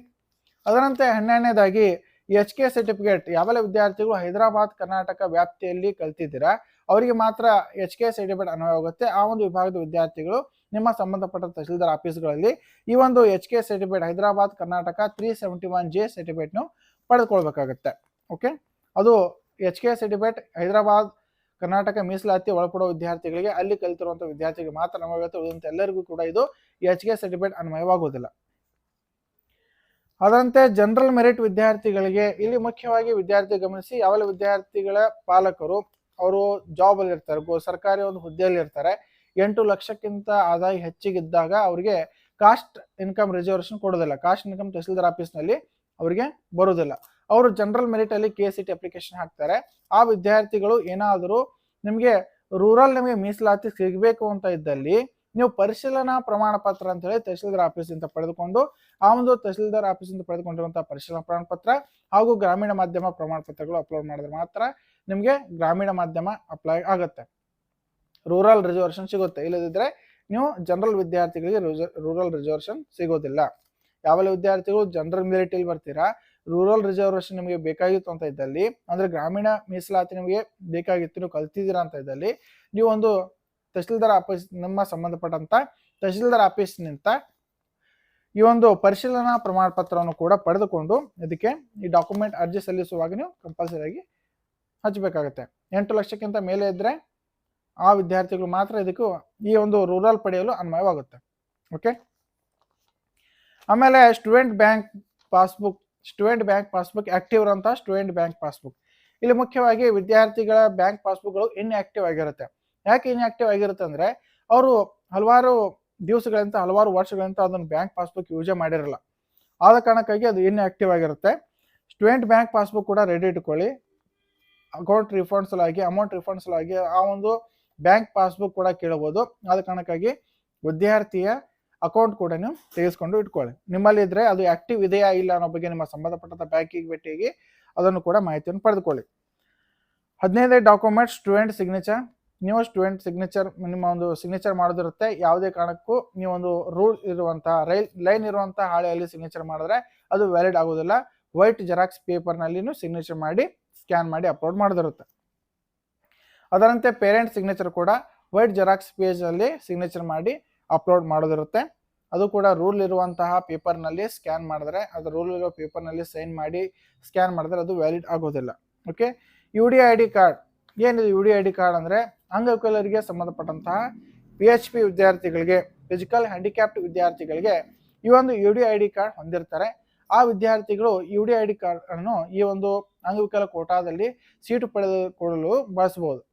ಅದರಂತೆ 12ನೇದಾಗಿ HK ಸರ್ಟಿಫಿಕೇಟ್. ಯಾವೆಲ್ಲ ವಿದ್ಯಾರ್ಥಿಗಳು ಹೈದರಾಬಾದ್ ಕರ್ನಾಟಕ ವ್ಯಾಪ್ತಿಯಲ್ಲಿ ಕಲ್ತಿದ್ದೀರಾ ಅವರಿಗೆ ಮಾತ್ರ HK ಸರ್ಟಿಫಿಕೇಟ್ ಅನ್ವಯವಾಗುತ್ತೆ. ಆ ಒಂದು ವಿಭಾಗದ ವಿದ್ಯಾರ್ಥಿಗಳು ನಿಮ್ಮ ಸಂಬಂಧಪಟ್ಟ ತಹಶೀಲ್ದಾರ್ ಆಫೀಸ್ಗಳಲ್ಲಿ ಈ ಒಂದು HK certificate Hyderabad Karnataka 371J certificate ನೀವು ಪಡೆದುಕೊಳ್ಬೇಕಾಗುತ್ತೆ. ಓಕೆ, ಅದು HK ಸರ್ಟಿಫಿಕೇಟ್ ಹೈದರಾಬಾದ್ ಕರ್ನಾಟಕ ಮೀಸಲಾತಿ ಒಳಪಡುವ ವಿದ್ಯಾರ್ಥಿಗಳಿಗೆ, ಅಲ್ಲಿ ಕಲಿತಿರುವಂತಹ ವಿದ್ಯಾರ್ಥಿಗಳಿಗೆ ಮಾತ್ರ ಅನ್ವಯವಾಗುತ್ತೆ. ಉಳಿದಂತೆ ಎಲ್ಲರಿಗೂ ಕೂಡ ಇದು HK ಸರ್ಟಿಫಿಕೇಟ್ ಅನ್ವಯವಾಗುವುದಿಲ್ಲ. ಅದರಂತೆ ಜನರಲ್ ಮೆರಿಟ್ ವಿದ್ಯಾರ್ಥಿಗಳಿಗೆ ಇಲ್ಲಿ ಮುಖ್ಯವಾಗಿ ವಿದ್ಯಾರ್ಥಿ ಗಮನಿಸಿ, ಯಾವೆಲ್ಲ ವಿದ್ಯಾರ್ಥಿಗಳ ಪಾಲಕರು ಅವರು ಜಾಬ್ ಅಲ್ಲಿ ಇರ್ತಾರೆ, ಸರ್ಕಾರಿ ಒಂದು ಹುದ್ದೆಯಲ್ಲಿ ಇರ್ತಾರೆ, 8 ಲಕ್ಷಕ್ಕಿಂತ ಆದಾಯ ಹೆಚ್ಚಿಗಿದ್ದಾಗ ಅವರಿಗೆ ಕಾಸ್ಟ್ ಇನ್ಕಮ್ ರಿಸರ್ವೇಷನ್ ಕೊಡೋದಿಲ್ಲ. ಕಾಸ್ಟ್ ಇನ್ಕಮ್ ತಹಶೀಲ್ದಾರ್ ಆಫೀಸ್ನಲ್ಲಿ ಅವರಿಗೆ ಬರೋದಿಲ್ಲ. ಅವರು ಜನರಲ್ ಮೆರಿಟ್ ಅಲ್ಲಿ KCET ಅಪ್ಲಿಕೇಶನ್ ಹಾಕ್ತಾರೆ. ಆ ವಿದ್ಯಾರ್ಥಿಗಳು ಏನಾದರೂ ನಿಮಗೆ ರೂರಲ್ ನಿಮಗೆ ಮೀಸಲಾತಿ ಸಿಗಬೇಕು ಅಂತ ಇದ್ದಲ್ಲಿ ನೀವು ಪರಿಶೀಲನಾ ಪ್ರಮಾಣ ಪತ್ರ ಅಂತ ಹೇಳಿ ತಹಶೀಲ್ದಾರ್ ಆಫೀಸಿಂದ ಪಡೆದುಕೊಂಡು ಆ ಒಂದು ತಹಶೀಲ್ದಾರ್ ಆಫೀಸಿಂದ ಪಡೆದುಕೊಂಡಿರುವಂತಹ ಪರಿಶೀಲನಾ ಪ್ರಮಾಣ ಪತ್ರ ಹಾಗೂ ಗ್ರಾಮೀಣ ಮಾಧ್ಯಮ ಪ್ರಮಾಣ ಪತ್ರಗಳು ಅಪ್ಲೋಡ್ ಮಾಡಿದ್ರೆ ಮಾತ್ರ ನಿಮಗೆ ಗ್ರಾಮೀಣ ಮಾಧ್ಯಮ ಅಪ್ಲೈ ಆಗುತ್ತೆ, ರೂರಲ್ ರಿಸರ್ವೇಷನ್ ಸಿಗುತ್ತೆ. ಇಲ್ಲದಿದ್ರೆ ನೀವು ಜನರಲ್ ವಿದ್ಯಾರ್ಥಿಗಳಿಗೆ ರೂರಲ್ ರಿಸರ್ವೇಷನ್ ಸಿಗೋದಿಲ್ಲ. ಯಾವೆಲ್ಲ ವಿದ್ಯಾರ್ಥಿಗಳು ಜನರಲ್ ಮೆರಿಟ್ ಇಲ್ಲಿ ಬರ್ತೀರಾ, ರೂರಲ್ ರಿಸರ್ವೇಷನ್ ನಿಮಗೆ ಬೇಕಾಗಿತ್ತು ಅಂತ ಇದ್ದಲ್ಲಿ, ಅಂದ್ರೆ ಗ್ರಾಮೀಣ ಮೀಸಲಾತಿ ನಿಮಗೆ ಬೇಕಾಗಿತ್ತು, ನೀವು ಕಲ್ತಿದ್ದೀರಾ ಅಂತ ಇದ್ದಲ್ಲಿ ನೀವು ಒಂದು ತಹಶೀಲ್ದಾರ್ ಆಫೀಸ್ ನಿಮ್ಮ ಸಂಬಂಧಪಟ್ಟಂತ ತಹಶೀಲ್ದಾರ್ ಆಫೀಸ್ನಿಂದ ಈ ಒಂದು ಪರಿಶೀಲನಾ ಪ್ರಮಾಣ ಪತ್ರವನ್ನು ಕೂಡ ಪಡೆದುಕೊಂಡು ಇದಕ್ಕೆ ಈ ಡಾಕ್ಯುಮೆಂಟ್ ಅರ್ಜಿ ಸಲ್ಲಿಸುವಾಗ ನೀವು ಕಂಪಲ್ಸರಿ ಆಗಿ ಹಚ್ಚಬೇಕಾಗುತ್ತೆ. 8 ಲಕ್ಷಕ್ಕಿಂತ ಮೇಲೆ ಇದ್ರೆ ಆ ವಿದ್ಯಾರ್ಥಿಗಳು ಮಾತ್ರ ಇದಕ್ಕೂ ಈ ಒಂದು ರೂರಲ್ ಪಡೆಯಲು ಅನ್ವಯವಾಗುತ್ತೆ. ಓಕೆ, ಆಮೇಲೆ ಸ್ಟೂಡೆಂಟ್ ಬ್ಯಾಂಕ್ ಪಾಸ್ಬುಕ್ ಆಕ್ಟಿವ್ ಇರುವಂತಹ ಸ್ಟೂಡೆಂಟ್ ಬ್ಯಾಂಕ್ ಪಾಸ್ಬುಕ್. ಇಲ್ಲಿ ಮುಖ್ಯವಾಗಿ ವಿದ್ಯಾರ್ಥಿಗಳ ಬ್ಯಾಂಕ್ ಪಾಸ್ಬುಕ್ಗಳು ಇನ್ಆಕ್ಟಿವ್ ಆಗಿರುತ್ತೆ. ಯಾಕೆ ಇನ್ಆಕ್ಟಿವ್ ಆಗಿರುತ್ತೆ ಅಂದ್ರೆ ಅವರು ಹಲವಾರು ದಿವಸಗಳಿಂದ ಹಲವಾರು ವರ್ಷಗಳಿಂದ ಅದನ್ನು ಬ್ಯಾಂಕ್ ಪಾಸ್ಬುಕ್ ಯೂಸೇ ಮಾಡಿರಲ್ಲ. ಆದ ಕಾರಣಕ್ಕಾಗಿ ಅದು ಇನ್ಆಕ್ಟಿವ್ ಆಗಿರುತ್ತೆ. ಸ್ಟೂಡೆಂಟ್ ಬ್ಯಾಂಕ್ ಪಾಸ್ಬುಕ್ ಕೂಡ ರೆಡಿ ಇಟ್ಕೊಳ್ಳಿ. ಅಕೌಂಟ್ ರಿಫಂಡ್ ಸಲುವಾಗಿ, ಅಮೌಂಟ್ ರಿಫಂಡ್ ಸಲುವಾಗಿ ಆ ಒಂದು ಬ್ಯಾಂಕ್ ಪಾಸ್ಬುಕ್ ಕೂಡ ಕೇಳಬಹುದು. ಆದ ಕಾರಣಕ್ಕಾಗಿ ವಿದ್ಯಾರ್ಥಿಯ ಅಕೌಂಟ್ ಕೂಡ ನೀವು ತೆಗೆಸ್ಕೊಂಡು ಇಟ್ಕೊಳ್ಳಿ. ನಿಮ್ಮಲ್ಲಿ ಇದ್ರೆ ಅದು ಆಕ್ಟಿವ್ ಇದೆಯಾ ಇಲ್ಲ ಅನ್ನೋ ಬಗ್ಗೆ ನಿಮ್ಮ ಸಂಬಂಧಪಟ್ಟಂತ ಬ್ಯಾಂಕಿಗೆ ಭೇಟಿಯಾಗಿ ಅದನ್ನು ಕೂಡ ಮಾಹಿತಿಯನ್ನು ಪಡೆದುಕೊಳ್ಳಿ. 15ನೇ ಡಾಕ್ಯುಮೆಂಟ್ ಸ್ಟೂಡೆಂಟ್ ಸಿಗ್ನೇಚರ್. ನೀವು ಸ್ಟೂಡೆಂಟ್ ಸಿಗ್ನೇಚರ್ ನಿಮ್ಮ ಒಂದು ಸಿಗ್ನೇಚರ್ ಮಾಡೋದಿರುತ್ತೆ. ಯಾವುದೇ ಕಾರಣಕ್ಕೂ ನೀವೊಂದು ರೂಲ್ ಇರುವಂತಹ ಲೈನ್ ಇರುವಂತಹ ಹಾಳೆಯಲ್ಲಿ ಸಿಗ್ನೇಚರ್ ಮಾಡಿದ್ರೆ ಅದು ವ್ಯಾಲಿಡ್ ಆಗೋದಿಲ್ಲ. ವೈಟ್ ಜೆರಾಕ್ಸ್ ಪೇಪರ್ನಲ್ಲಿ ಸಿಗ್ನೇಚರ್ ಮಾಡಿ ಸ್ಕ್ಯಾನ್ ಮಾಡಿ ಅಪ್ಲೋಡ್ ಮಾಡೋದಿರುತ್ತೆ. ಅದರಂತೆ ಪೇರೆಂಟ್ ಸಿಗ್ನೇಚರ್ ಕೂಡ ವೈಟ್ ಜೆರಾಕ್ಸ್ ಪೇಜಲ್ಲಿ ಸಿಗ್ನೇಚರ್ ಮಾಡಿ ಅಪ್ಲೋಡ್ ಮಾಡೋದಿರುತ್ತೆ. ಅದು ಕೂಡ ರೂಲ್ ಇರುವಂತಹ ಪೇಪರ್ನಲ್ಲಿ ಸ್ಕ್ಯಾನ್ ಮಾಡಿದ್ರೆ, ಅದು ರೂಲ್ ಇರೋ ಪೇಪರ್ನಲ್ಲಿ ಸೈನ್ ಮಾಡಿ ಸ್ಕ್ಯಾನ್ ಮಾಡಿದ್ರೆ ಅದು ವ್ಯಾಲಿಡ್ ಆಗೋದಿಲ್ಲ. ಓಕೆ. UDID card. ಏನಿದೆ UDID ಕಾರ್ಡ್ ಅಂದರೆ ಅಂಗವಿಕಲರಿಗೆ ಸಂಬಂಧಪಟ್ಟಂತಹ PHP ವಿದ್ಯಾರ್ಥಿಗಳಿಗೆ, ಫಿಸಿಕಲ್ ಹ್ಯಾಂಡಿಕ್ಯಾಪ್ಟ್ ವಿದ್ಯಾರ್ಥಿಗಳಿಗೆ ಈ ಒಂದು UDID ಕಾರ್ಡ್ ಹೊಂದಿರ್ತಾರೆ. ಆ ವಿದ್ಯಾರ್ಥಿಗಳು UDID ಕಾರ್ಡ್ ಅನ್ನು ಈ ಒಂದು ಅಂಗವಿಕಲ ಕೋಟಾದಲ್ಲಿ ಸೀಟು ಪಡೆದುಕೊಳ್ಳಲು ಬಳಸಬಹುದು.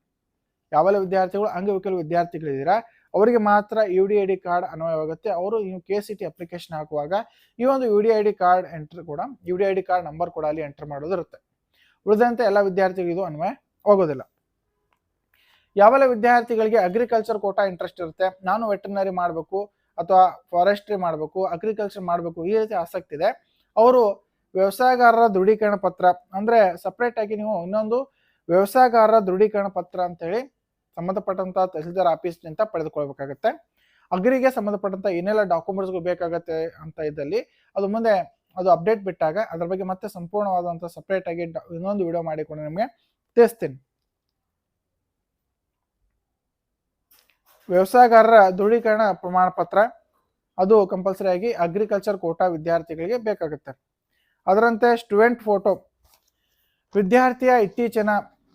ಯಾವೆಲ್ಲ ವಿದ್ಯಾರ್ಥಿಗಳು ಅಂಗವಿಕಲ ವಿದ್ಯಾರ್ಥಿಗಳಿದ್ದೀರಾ ಅವರಿಗೆ ಮಾತ್ರ UDID ಕಾರ್ಡ್ ಅನ್ವಯವಾಗುತ್ತೆ. ಅವರು KCT ಅಪ್ಲಿಕೇಶನ್ ಹಾಕುವಾಗ ಈ ಒಂದು UDID ಕಾರ್ಡ್ ಎಂಟರ್ ಕೂಡ UDID ಕಾರ್ಡ್ ನಂಬರ್ ಕೂಡ ಅಲ್ಲಿ ಎಂಟರ್ ಮಾಡೋದಿರುತ್ತೆ. ಉಳಿದಂತೆ ಎಲ್ಲ ವಿದ್ಯಾರ್ಥಿಗಳು ಇದು ಅನ್ವಯ ಆಗೋದಿಲ್ಲ. ಯಾವೆಲ್ಲ ವಿದ್ಯಾರ್ಥಿಗಳಿಗೆ ಅಗ್ರಿಕಲ್ಚರ್ ಕೋಟಾ ಇಂಟ್ರೆಸ್ಟ್ ಇರುತ್ತೆ, ನಾನು ವೆಟರ್ನರಿ ಮಾಡಬೇಕು ಅಥವಾ ಫಾರೆಸ್ಟ್ರಿ ಮಾಡಬೇಕು, ಅಗ್ರಿಕಲ್ಚರ್ ಮಾಡಬೇಕು, ಈ ರೀತಿ ಆಸಕ್ತಿ ಇದೆ, ಅವರು ವ್ಯವಸಾಯಗಾರರ ದೃಢೀಕರಣ ಪತ್ರ ಅಂದ್ರೆ ಸಪ್ರೇಟ್ ಆಗಿ ನೀವು ಇನ್ನೊಂದು ವ್ಯವಸಾಯಗಾರರ ದೃಢೀಕರಣ ಪತ್ರ ಅಂತ ಹೇಳಿ ಸಂಬಂಧಪಟ್ಟಂತ ತಹಸೀಲ್ದಾರ್ ಆಫೀಸ್ನಿಂದ ಪಡೆದುಕೊಳ್ಬೇಕಾಗತ್ತೆ. ಅಗ್ರಿಗೆ ಸಂಬಂಧಪಟ್ಟಂತ ಏನೆಲ್ಲ ಡಾಕ್ಯುಮೆಂಟ್ಸ್ಗಳು ಬೇಕಾಗತ್ತೆ ಅಂತ ಇದ್ದಲ್ಲಿ ಅದು ಮುಂದೆ ಅದು ಅಪ್ಡೇಟ್ ಬಿಟ್ಟಾಗ ಅದ್ರ ಬಗ್ಗೆ ಮತ್ತೆ ಸಂಪೂರ್ಣವಾದಂತ ಸಪ್ರೇಟ್ ಆಗಿ ಇನ್ನೊಂದು ವಿಡಿಯೋ ಮಾಡಿಕೊಂಡು ನಿಮಗೆ ತಿಳಿಸ್ತೀನಿ. ವ್ಯವಸಾಯಗಾರರ ದೃಢೀಕರಣ ಪ್ರಮಾಣ ಪತ್ರ ಅದು ಕಂಪಲ್ಸರಿ ಆಗಿ ಅಗ್ರಿಕಲ್ಚರ್ ಕೋಟಾ ವಿದ್ಯಾರ್ಥಿಗಳಿಗೆ ಬೇಕಾಗುತ್ತೆ. ಅದರಂತೆ ಸ್ಟೂಡೆಂಟ್ ಫೋಟೋ. ವಿದ್ಯಾರ್ಥಿಯ ಇತ್ತೀಚಿನ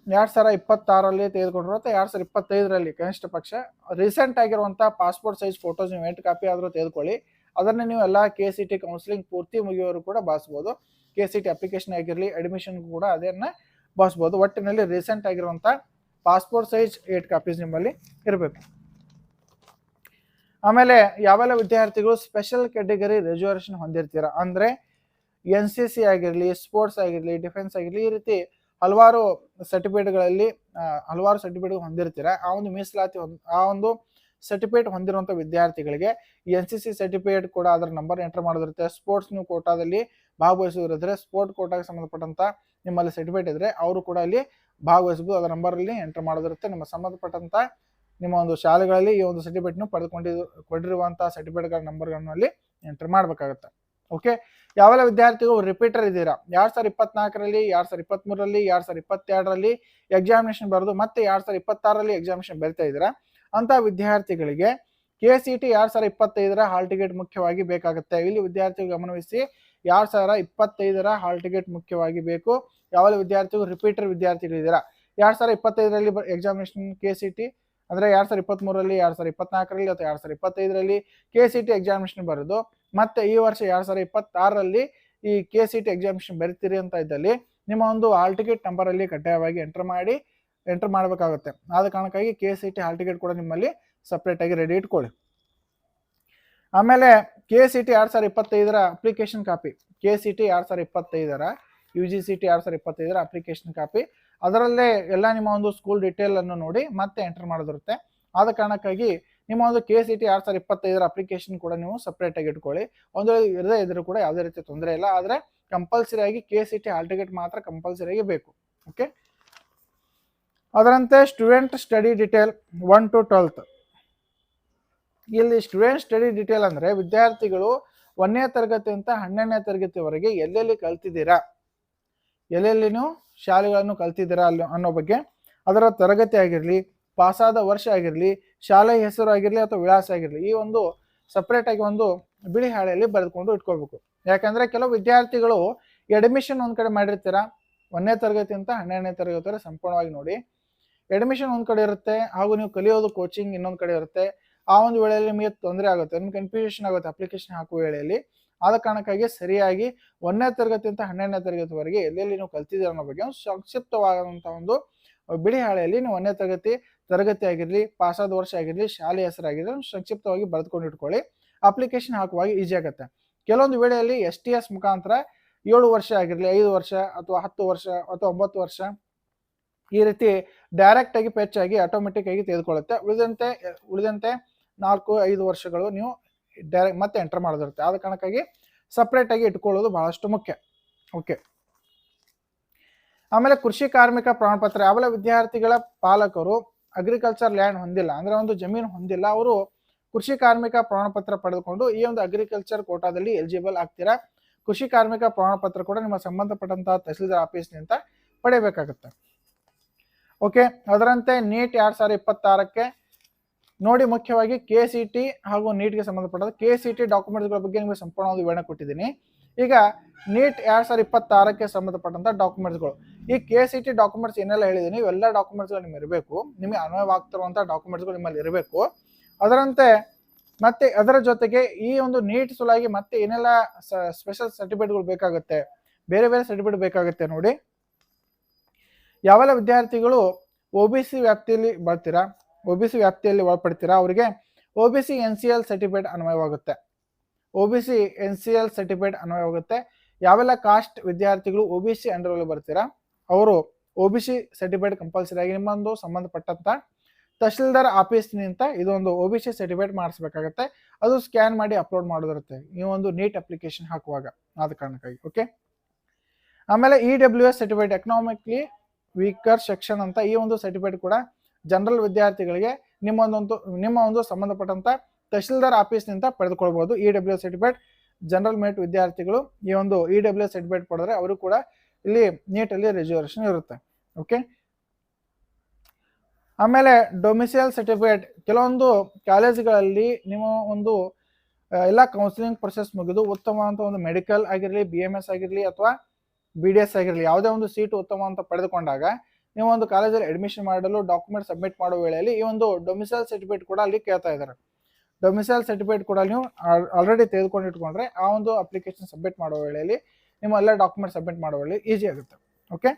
2026ರಲ್ಲಿ ತೆಗೆದುಕೊಂಡಿರೋ 2025ರಲ್ಲಿ ಕನಿಷ್ಠ ಪಕ್ಷ ರೀಸೆಂಟ್ ಆಗಿರುವಂತಹ ಪಾಸ್ಪೋರ್ಟ್ ಸೈಜ್ ಫೋಟೋಸ್ ನೀವು 8 ಕಾಪಿ ಆದರೂ ತೆಗೆದುಕೊಳ್ಳಿ. ಅದನ್ನ ನೀವು ಎಲ್ಲ KCT ಕೌನ್ಸಿಲಿಂಗ್ ಪೂರ್ತಿ ಮುಗಿಯೋರು ಕೂಡ ಬಳಸಬಹುದು. KCT ಅಪ್ಲಿಕೇಶನ್ ಆಗಿರಲಿ, ಅಡ್ಮಿಷನ್ ಕೂಡ ಅದನ್ನ ಬಳಸಬಹುದು. ಒಟ್ಟಿನಲ್ಲಿ ರೀಸೆಂಟ್ ಆಗಿರುವಂತಹ ಪಾಸ್ಪೋರ್ಟ್ ಸೈಜ್ 8 ಕಾಪೀಸ್ ನಿಮ್ಮಲ್ಲಿ ಇರಬೇಕು. ಆಮೇಲೆ ಯಾವೆಲ್ಲ ವಿದ್ಯಾರ್ಥಿಗಳು ಸ್ಪೆಷಲ್ ಕ್ಯಾಟಗರಿ ರಿಸರ್ವೇಷನ್ ಹೊಂದಿರ್ತೀರಾ ಅಂದ್ರೆ NCC ಆಗಿರಲಿ, ಸ್ಪೋರ್ಟ್ಸ್ ಆಗಿರಲಿ, ಡಿಫೆನ್ಸ್ ಆಗಿರಲಿ, ಈ ರೀತಿ ಹಲವಾರು ಸರ್ಟಿಫಿಕೇಟ್ಗಳಲ್ಲಿ ಹಲವಾರು ಸರ್ಟಿಫಿಕೇಟ್ ಹೊಂದಿರ್ತೀರಾ. ಆ ಒಂದು ಮೀಸಲಾತಿ ಆ ಒಂದು ಸರ್ಟಿಫಿಕೇಟ್ ಹೊಂದಿರುವಂಥ ವಿದ್ಯಾರ್ಥಿಗಳಿಗೆ NCC ಸರ್ಟಿಫಿಕೇಟ್ ಕೂಡ ಅದರ ನಂಬರ್ ಎಂಟರ್ ಮಾಡೋದಿರುತ್ತೆ. ಸ್ಪೋರ್ಟ್ಸ್ ನೀವು ಕೋಟಾದಲ್ಲಿ ಭಾಗವಹಿಸೋದಿದ್ರೆ ಸ್ಪೋರ್ಟ್ ಕೋಟಾಗೆ ಸಂಬಂಧಪಟ್ಟಂತ ನಿಮ್ಮಲ್ಲಿ ಸರ್ಟಿಫಿಕೇಟ್ ಇದ್ರೆ ಅವರು ಕೂಡ ಅಲ್ಲಿ ಭಾಗವಹಿಸಬಹುದು. ಅದರ ನಂಬರಲ್ಲಿ ಎಂಟರ್ ಮಾಡೋದಿರುತ್ತೆ. ನಿಮ್ಮ ಸಂಬಂಧಪಟ್ಟಂತ ನಿಮ್ಮ ಒಂದು ಶಾಲೆಗಳಲ್ಲಿ ಈ ಒಂದು ಸರ್ಟಿಫಿಕೇಟ್ನು ಕೊಟ್ಟಿರುವಂತಹ ಸರ್ಟಿಫಿಕೇಟ್ಗಳ ನಂಬರ್ಗಳನ್ನು ಅಲ್ಲಿ ಎಂಟರ್ ಮಾಡಬೇಕಾಗುತ್ತೆ. ಓಕೆ. ಯಾವೆಲ್ಲ ವಿದ್ಯಾರ್ಥಿಗಳು ರಿಪೀಟರ್ ಇದ್ದೀರಾ 2024ರಲ್ಲಿ, 2023ರಲ್ಲಿ, 2022ರಲ್ಲಿ ಎಕ್ಸಾಮಿನೇಷನ್ ಬರೆದು ಮತ್ತೆ 2026ರಲ್ಲಿ ಎಕ್ಸಾಮಿನೇಷನ್ ಬರಿತಾ ಇದ್ದೀರಾ ಅಂತ ವಿದ್ಯಾರ್ಥಿಗಳಿಗೆ KCT 2025ರ ಹಾಲ್ ಟಿಕೆಟ್ ಮುಖ್ಯವಾಗಿ ಬೇಕಾಗುತ್ತೆ. ಇಲ್ಲಿ ವಿದ್ಯಾರ್ಥಿಗಳು ಗಮನವಹಿಸಿ 2025ರ ಹಾಲ್ ಟಿಕೆಟ್ ಮುಖ್ಯವಾಗಿ ಬೇಕು. ಯಾವೆಲ್ಲ ವಿದ್ಯಾರ್ಥಿಗಳು ರಿಪೀಟರ್ ವಿದ್ಯಾರ್ಥಿಗಳಿದ್ದೀರಾ 2025ರಲ್ಲಿ ಎಕ್ಸಾಮಿನೇಷನ್ KCT ಅಂದ್ರೆ 2023ರಲ್ಲಿ, 2024ರಲ್ಲಿ ಅಥವಾ 2025ರಲ್ಲಿ KCT ಎಕ್ಸಾಮಿನೇಷನ್ ಬರೆದು ಮತ್ತೆ ಈ ವರ್ಷ 2026ರಲ್ಲಿ ಈ KCT ಎಕ್ಸಾಮಿನೇಷನ್ ಬರೀತೀರಿ ಅಂತ ಇದ್ದಲ್ಲಿ ನಿಮ್ಮ ಒಂದು ಹಾಲ್ ಟಿಕೆಟ್ ನಂಬರ್ ಅಲ್ಲಿ ಕಡ್ಡಾಯವಾಗಿ ಎಂಟರ್ ಮಾಡಬೇಕಾಗುತ್ತೆ. ಆದ ಕಾರಣಕ್ಕಾಗಿ KCT ಹಾಲ್ ಟಿಕೆಟ್ ಕೂಡ ನಿಮ್ಮಲ್ಲಿ ಸಪ್ರೇಟ್ ಆಗಿ ರೆಡಿ ಇಟ್ಕೊಳ್ಳಿ. ಆಮೇಲೆ KCT 2025ರ ಅಪ್ಲಿಕೇಶನ್ ಕಾಪಿ, KCT 2025ರ UGCT 2025ರ ಅಪ್ಲಿಕೇಶನ್ ಕಾಪಿ, ಅದರಲ್ಲೇ ಎಲ್ಲ ನಿಮ್ಮ ಒಂದು ಸ್ಕೂಲ್ ಡೀಟೇಲ್ ಅನ್ನು ನೋಡಿ ಮತ್ತೆ ಎಂಟರ್ ಮಾಡೋದಿರುತ್ತೆ. ಆದ ಕಾರಣಕ್ಕಾಗಿ ನಿಮ್ಮ ಒಂದು KCT 2025ರ ಅಪ್ಲಿಕೇಶನ್ ಕೂಡ ನೀವು ಸಪ್ರೇಟ್ ಆಗಿ ಇಟ್ಕೊಳ್ಳಿ. ಒಂದು ಇರದೇ ಇದ್ರೂ ಕೂಡ ಯಾವುದೇ ರೀತಿ ತೊಂದರೆ ಇಲ್ಲ. ಆದರೆ ಕಂಪಲ್ಸರಿ ಆಗಿ KCT ಹಾಲ್ ಟಿಕೆಟ್ ಮಾತ್ರ ಕಂಪಲ್ಸರಿ ಆಗಿ ಬೇಕು. ಓಕೆ. ಅದರಂತೆ student study detail 1 to 12th. ಇಲ್ಲಿ ಸ್ಟೂಡೆಂಟ್ ಸ್ಟಡಿ ಡೀಟೇಲ್ ಅಂದ್ರೆ ವಿದ್ಯಾರ್ಥಿಗಳು 1ನೇ ತರಗತಿಯಿಂದ 12ನೇ ತರಗತಿವರೆಗೆ ಎಲ್ಲೆಲ್ಲಿ ಕಲ್ತಿದ್ದೀರಾ, ಎಲ್ಲೆಲ್ಲಿ ನೀವು ಶಾಲೆಗಳನ್ನು ಕಲ್ತಿದ್ದೀರಾ ಅಲ್ಲಿ ಅನ್ನೋ ಬಗ್ಗೆ, ಅದರ ತರಗತಿ ಆಗಿರಲಿ, ಪಾಸಾದ ವರ್ಷ ಆಗಿರಲಿ, ಶಾಲೆ ಹೆಸರು ಆಗಿರಲಿ ಅಥವಾ ವಿಳಾಸ ಆಗಿರಲಿ, ಈ ಒಂದು ಸಪ್ರೇಟ್ ಆಗಿ ಒಂದು ಬಿಳಿ ಹಾಳೆಯಲ್ಲಿ ಬರೆದುಕೊಂಡು ಇಟ್ಕೋಬೇಕು. ಯಾಕಂದ್ರೆ ಕೆಲವು ವಿದ್ಯಾರ್ಥಿಗಳು ಅಡ್ಮಿಷನ್ ಒಂದ್ ಕಡೆ ಮಾಡಿರ್ತೀರಾ, 1ನೇ ತರಗತಿಯಿಂದ 12ನೇ ತರಗತಿ ಸಂಪೂರ್ಣವಾಗಿ ನೋಡಿ. ಅಡ್ಮಿಷನ್ ಒಂದ್ ಕಡೆ ಇರುತ್ತೆ, ಹಾಗೂ ನೀವು ಕಲಿಯೋದು ಕೋಚಿಂಗ್ ಇನ್ನೊಂದ್ ಕಡೆ ಇರುತ್ತೆ. ಆ ಒಂದು ವೇಳೆಯಲ್ಲಿ ನಿಮಗೆ ತೊಂದರೆ ಆಗುತ್ತೆ, ನಿಮ್ಗೆ ಕನ್ಫ್ಯೂಷನ್ ಆಗುತ್ತೆ ಅಪ್ಲಿಕೇಶನ್ ಹಾಕುವ ವೇಳೆಯಲ್ಲಿ. ಆದ ಕಾರಣಕ್ಕಾಗಿ ಸರಿಯಾಗಿ 1ನೇ ತರಗತಿಯಿಂದ 12ನೇ ತರಗತಿವರೆಗೆ ಎಲ್ಲೆಲ್ಲಿ ನೀವು ಕಲ್ತಿದ್ದೀರ ಅನ್ನೋ ಬಗ್ಗೆ ಒಂದು ಸಂಕ್ಷಿಪ್ತವಾದಂತಹ ಒಂದು ಬಿಳಿ ಹಾಳೆಯಲ್ಲಿ ನೀವು 1ನೇ ತರಗತಿ ಆಗಿರಲಿ, ಪಾಸಾದ ವರ್ಷ ಆಗಿರಲಿ, ಶಾಲೆ ಹೆಸರಾಗಿರಲಿ ಸಂಕ್ಷಿಪ್ತವಾಗಿ ಬರೆದುಕೊಂಡು ಇಟ್ಕೊಳ್ಳಿ. ಅಪ್ಲಿಕೇಶನ್ ಹಾಕುವಾಗ ಈಜಿ ಆಗುತ್ತೆ. ಕೆಲವೊಂದು ವೇಳೆಯಲ್ಲಿ STS ಮುಖಾಂತರ 7 ವರ್ಷ ಆಗಿರಲಿ, 5 ವರ್ಷ ಅಥವಾ 10 ವರ್ಷ ಅಥವಾ 9 ವರ್ಷ ಈ ರೀತಿ ಡೈರೆಕ್ಟ್ ಆಗಿ ಫೆಚ್ ಆಗಿ ಆಟೋಮೆಟಿಕ್ ಆಗಿ ತೆಗೆದುಕೊಳ್ಳುತ್ತೆ. ಉಳಿದಂತೆ 4-5 ವರ್ಷಗಳು ನೀವು ಡೈರೆಕ್ಟ್ ಮತ್ತೆ ಎಂಟರ್ ಮಾಡೋದಿರುತ್ತೆ. ಆದ ಕಾರಣಕ್ಕಾಗಿ ಸಪ್ರೇಟ್ ಆಗಿ ಇಟ್ಕೊಳ್ಳೋದು ಬಹಳಷ್ಟು ಮುಖ್ಯ. ಓಕೆ, ಆಮೇಲೆ ಕೃಷಿ ಕಾರ್ಮಿಕ ಪ್ರಮಾಣ ಪತ್ರ. ಯಾವೆಲ್ಲ ವಿದ್ಯಾರ್ಥಿಗಳ ಪಾಲಕರು ಅಗ್ರಿಕಲ್ಚರ್ ಲ್ಯಾಂಡ್ ಹೊಂದಿಲ್ಲ, ಅಂದ್ರೆ ಒಂದು ಜಮೀನು ಹೊಂದಿಲ್ಲ, ಅವರು ಕೃಷಿ ಕಾರ್ಮಿಕ ಪ್ರಮಾಣ ಪತ್ರ ಪಡೆದುಕೊಂಡು ಈ ಒಂದು ಅಗ್ರಿಕಲ್ಚರ್ ಕೋಟಾದಲ್ಲಿ ಎಲಿಜಿಬಲ್ ಆಗ್ತೀರಾ. ಕೃಷಿ ಕಾರ್ಮಿಕ ಪ್ರಮಾಣ ಪತ್ರ ಕೂಡ ನಿಮ್ಮ ಸಂಬಂಧಪಟ್ಟಂತಹ ತಹಸೀಲ್ದಾರ್ ಆಫೀಸ್ನಿಂದ ಪಡೆಯಬೇಕಾಗುತ್ತೆ. ಓಕೆ, ಅದರಂತೆ ನೀಟ್ 2026ಕ್ಕೆ ನೋಡಿ, ಮುಖ್ಯವಾಗಿ KCT ಹಾಗೂ ನೀಟ್ಗೆ ಸಂಬಂಧಪಟ್ಟ KCT ಡಾಕ್ಯುಮೆಂಟ್ಸ್ಗಳ ಬಗ್ಗೆ ನಿಮಗೆ ಸಂಪೂರ್ಣವಾದ ವಿವರಣೆ ಕೊಟ್ಟಿದ್ದೀನಿ. ಈಗ ನೀಟ್ 2026ಕ್ಕೆ ಸಂಬಂಧಪಟ್ಟಂತ ಡಾಕ್ಯುಮೆಂಟ್ಸ್ಗಳು, ಈ KCT ಡಾಕ್ಯುಮೆಂಟ್ಸ್ ಏನೆಲ್ಲ ಹೇಳಿದ್ದೀನಿ ಇವೆಲ್ಲ ಡಾಕ್ಯುಮೆಂಟ್ಸ್ಗಳು ನಿಮಗೆ ಇರಬೇಕು, ನಿಮಗೆ ಅನ್ವಯವಾಗ್ತಿರುವಂತಹ ಡಾಕ್ಯುಮೆಂಟ್ಸ್ಗಳು ನಿಮ್ಮಲ್ಲಿ ಇರಬೇಕು. ಅದರಂತೆ ಮತ್ತೆ ಅದರ ಜೊತೆಗೆ ಈ ಒಂದು ನೀಟ್ ಸಲುವಾಗಿ ಮತ್ತೆ ಏನೆಲ್ಲ ಸ್ಪೆಷಲ್ ಸರ್ಟಿಫಿಕೇಟ್ಗಳು ಬೇಕಾಗುತ್ತೆ, ಬೇರೆ ಬೇರೆ ಸರ್ಟಿಫಿಕೇಟ್ ಬೇಕಾಗುತ್ತೆ ನೋಡಿ. ಯಾವೆಲ್ಲ ವಿದ್ಯಾರ್ಥಿಗಳು OBC ವ್ಯಾಪ್ತಿಯಲ್ಲಿ ಬರ್ತೀರಾ, OBC ವ್ಯಾಪ್ತಿಯಲ್ಲಿ ಒಳಪಡ್ತೀರಾ, ಅವರಿಗೆ OBC NCL ಸರ್ಟಿಫಿಕೇಟ್ ಅನ್ವಯವಾಗುತ್ತೆ. OBC NCL ಸರ್ಟಿಫಿಕೇಟ್ ಅನ್ವಯವಾಗುತ್ತೆ. ಯಾವೆಲ್ಲ ಕಾಸ್ಟ್ ವಿದ್ಯಾರ್ಥಿಗಳು OBC ಅಂಡರಲ್ಲಿ ಬರ್ತೀರಾ ಅವರು OBC ಸರ್ಟಿಫಿಕೇಟ್ ಕಂಪಲ್ಸರಿ ಆಗಿ ನಿಮ್ಮೊಂದು ಸಂಬಂಧಪಟ್ಟಂತ ತಹಶೀಲ್ದಾರ್ ಆಫೀಸ್ನಿಂದ ಇದೊಂದು OBC ಸರ್ಟಿಫಿಕೇಟ್ ಮಾಡಿಸ್ಬೇಕಾಗತ್ತೆ. ಅದು ಸ್ಕ್ಯಾನ್ ಮಾಡಿ ಅಪ್ಲೋಡ್ ಮಾಡೋದಿರುತ್ತೆ ನೀವು ಒಂದು ನೀಟ್ ಅಪ್ಲಿಕೇಶನ್ ಹಾಕುವಾಗ, ಆದ ಕಾರಣಕ್ಕಾಗಿ. ಓಕೆ, ಆಮೇಲೆ EWS certificate, economically weaker section ಅಂತ ಈ ಒಂದು ಸರ್ಟಿಫಿಕೇಟ್ ಕೂಡ ಜನರಲ್ ವಿದ್ಯಾರ್ಥಿಗಳಿಗೆ ನಿಮ್ಮ ಒಂದು ಸಂಬಂಧಪಟ್ಟಂತ ತಹಶೀಲ್ದಾರ್ ಆಫೀಸ್ನಿಂದ ಪಡೆದುಕೊಳ್ಬಹುದು. EWS ಸರ್ಟಿಫಿಕೇಟ್ ಜನರಲ್ ಮೆರಿಟ್ ವಿದ್ಯಾರ್ಥಿಗಳು ಈ ಒಂದು EWS ಸರ್ಟಿಫಿಕೇಟ್ ಪಡೆದ್ರೆ ಅವರು ಕೂಡ ಇಲ್ಲಿ ನೀಟಲ್ಲಿ ರಿಸರ್ವೇಷನ್ ಇರುತ್ತೆ. ಓಕೆ, ಆಮೇಲೆ ಡೊಮಿಸೈಲ್ ಸರ್ಟಿಫಿಕೇಟ್, ಕೆಲವೊಂದು ಕಾಲೇಜುಗಳಲ್ಲಿ ನಿಮ್ಮ ಒಂದು ಎಲ್ಲ ಕೌನ್ಸಿಲಿಂಗ್ ಪ್ರೊಸೆಸ್ ಮುಗಿದು ಉತ್ತಮವಾದಂಥ ಒಂದು ಮೆಡಿಕಲ್ ಆಗಿರಲಿ, BMS ಆಗಿರಲಿ ಅಥವಾ BDS ಆಗಿರಲಿ, ಯಾವುದೇ ಒಂದು ಸೀಟು ಉತ್ತಮ ಅಂತ ಪಡೆದುಕೊಂಡಾಗ ನೀವು ಒಂದು ಕಾಲೇಜಲ್ಲಿ ಅಡ್ಮಿಷನ್ ಮಾಡಲು ಡಾಕ್ಯುಮೆಂಟ್ ಸಬ್ಮಿಟ್ ಮಾಡೋ ವೇಳೆಯಲ್ಲಿ ಈ ಒಂದು ಡೊಮಿಸೈಲ್ ಸರ್ಟಿಫಿಕೇಟ್ ಕೂಡ ಅಲ್ಲಿ ಕೇಳ್ತಾ ಇದ್ದಾರೆ. ಡೊಮಿಸೈಲ್ ಸರ್ಟಿಫಿಕೇಟ್ ಕೂಡ ನೀವು ಆಲ್ರೆಡಿ ತೆಗೆದುಕೊಂಡು ಇಟ್ಕೊಂಡ್ರೆ ಆ ಒಂದು ಅಪ್ಲಿಕೇಶನ್ ಸಬ್ಮಿಟ್ ಮಾಡೋ ವೇಳೆಯಲ್ಲಿ ನಿಮ್ಮ ಎಲ್ಲ ಡಾಕ್ಯುಮೆಂಟ್ ಸಬ್ಮಿಟ್ ಮಾಡೋ ವೇಳೆ ಈಸಿ ಆಗುತ್ತೆ. ಓಕೆ,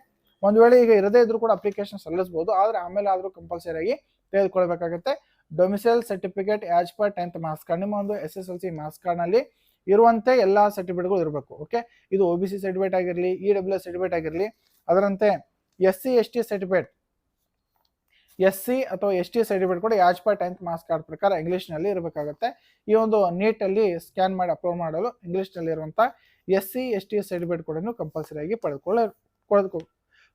ಒಂದು ವೇಳೆ ಈಗ ಇರದೇ ಇದ್ರೂ ಕೂಡ ಅಪ್ಲಿಕೇಶನ್ ಸಲ್ಲಿಸಬಹುದು, ಆದರೆ ಆಮೇಲೆ ಆದರೂ ಕಂಪಲ್ಸರಿ ಆಗಿ ತೆಗೆದುಕೊಳ್ಬೇಕಾಗುತ್ತೆ. Domicile certificate as per 10th marks card, ನಿಮ್ಮ ಒಂದು SSLC ಮಾರ್ಕ್ಸ್ ಕಾರ್ಡ್ನಲ್ಲಿ ಇರುವಂತೆ ಎಲ್ಲ ಸರ್ಟಿಫಿಕೇಟ್ಗಳು ಇರಬೇಕು. ಓಕೆ, ಇದು OBC ಸರ್ಟಿಫಿಕೇಟ್ ಆಗಿರಲಿ, EWS ಸರ್ಟಿಫಿಕೇಟ್ ಆಗಿರಲಿ, ಅದರಂತೆ SC ST ಸರ್ಟಿಫಿಕೇಟ್, SC ಅಥವಾ ST ಸರ್ಟಿಫಿಕೇಟ್ ಕೂಡ as per 10th marks card ಪ್ರಕಾರ ಇಂಗ್ಲೀಷ್ನಲ್ಲಿ ಇರಬೇಕಾಗುತ್ತೆ. ಈ ಒಂದು ನೀಟಲ್ಲಿ ಸ್ಕ್ಯಾನ್ ಮಾಡಿ ಅಪ್ಲೋಡ್ ಮಾಡಲು ಇಂಗ್ಲೀಷ್ನಲ್ಲಿ ಇರುವಂಥ SC ST ಸರ್ಟಿಫಿಕೇಟ್ ಕೂಡ ನೀವು ಕಂಪಲ್ಸರಿ ಆಗಿ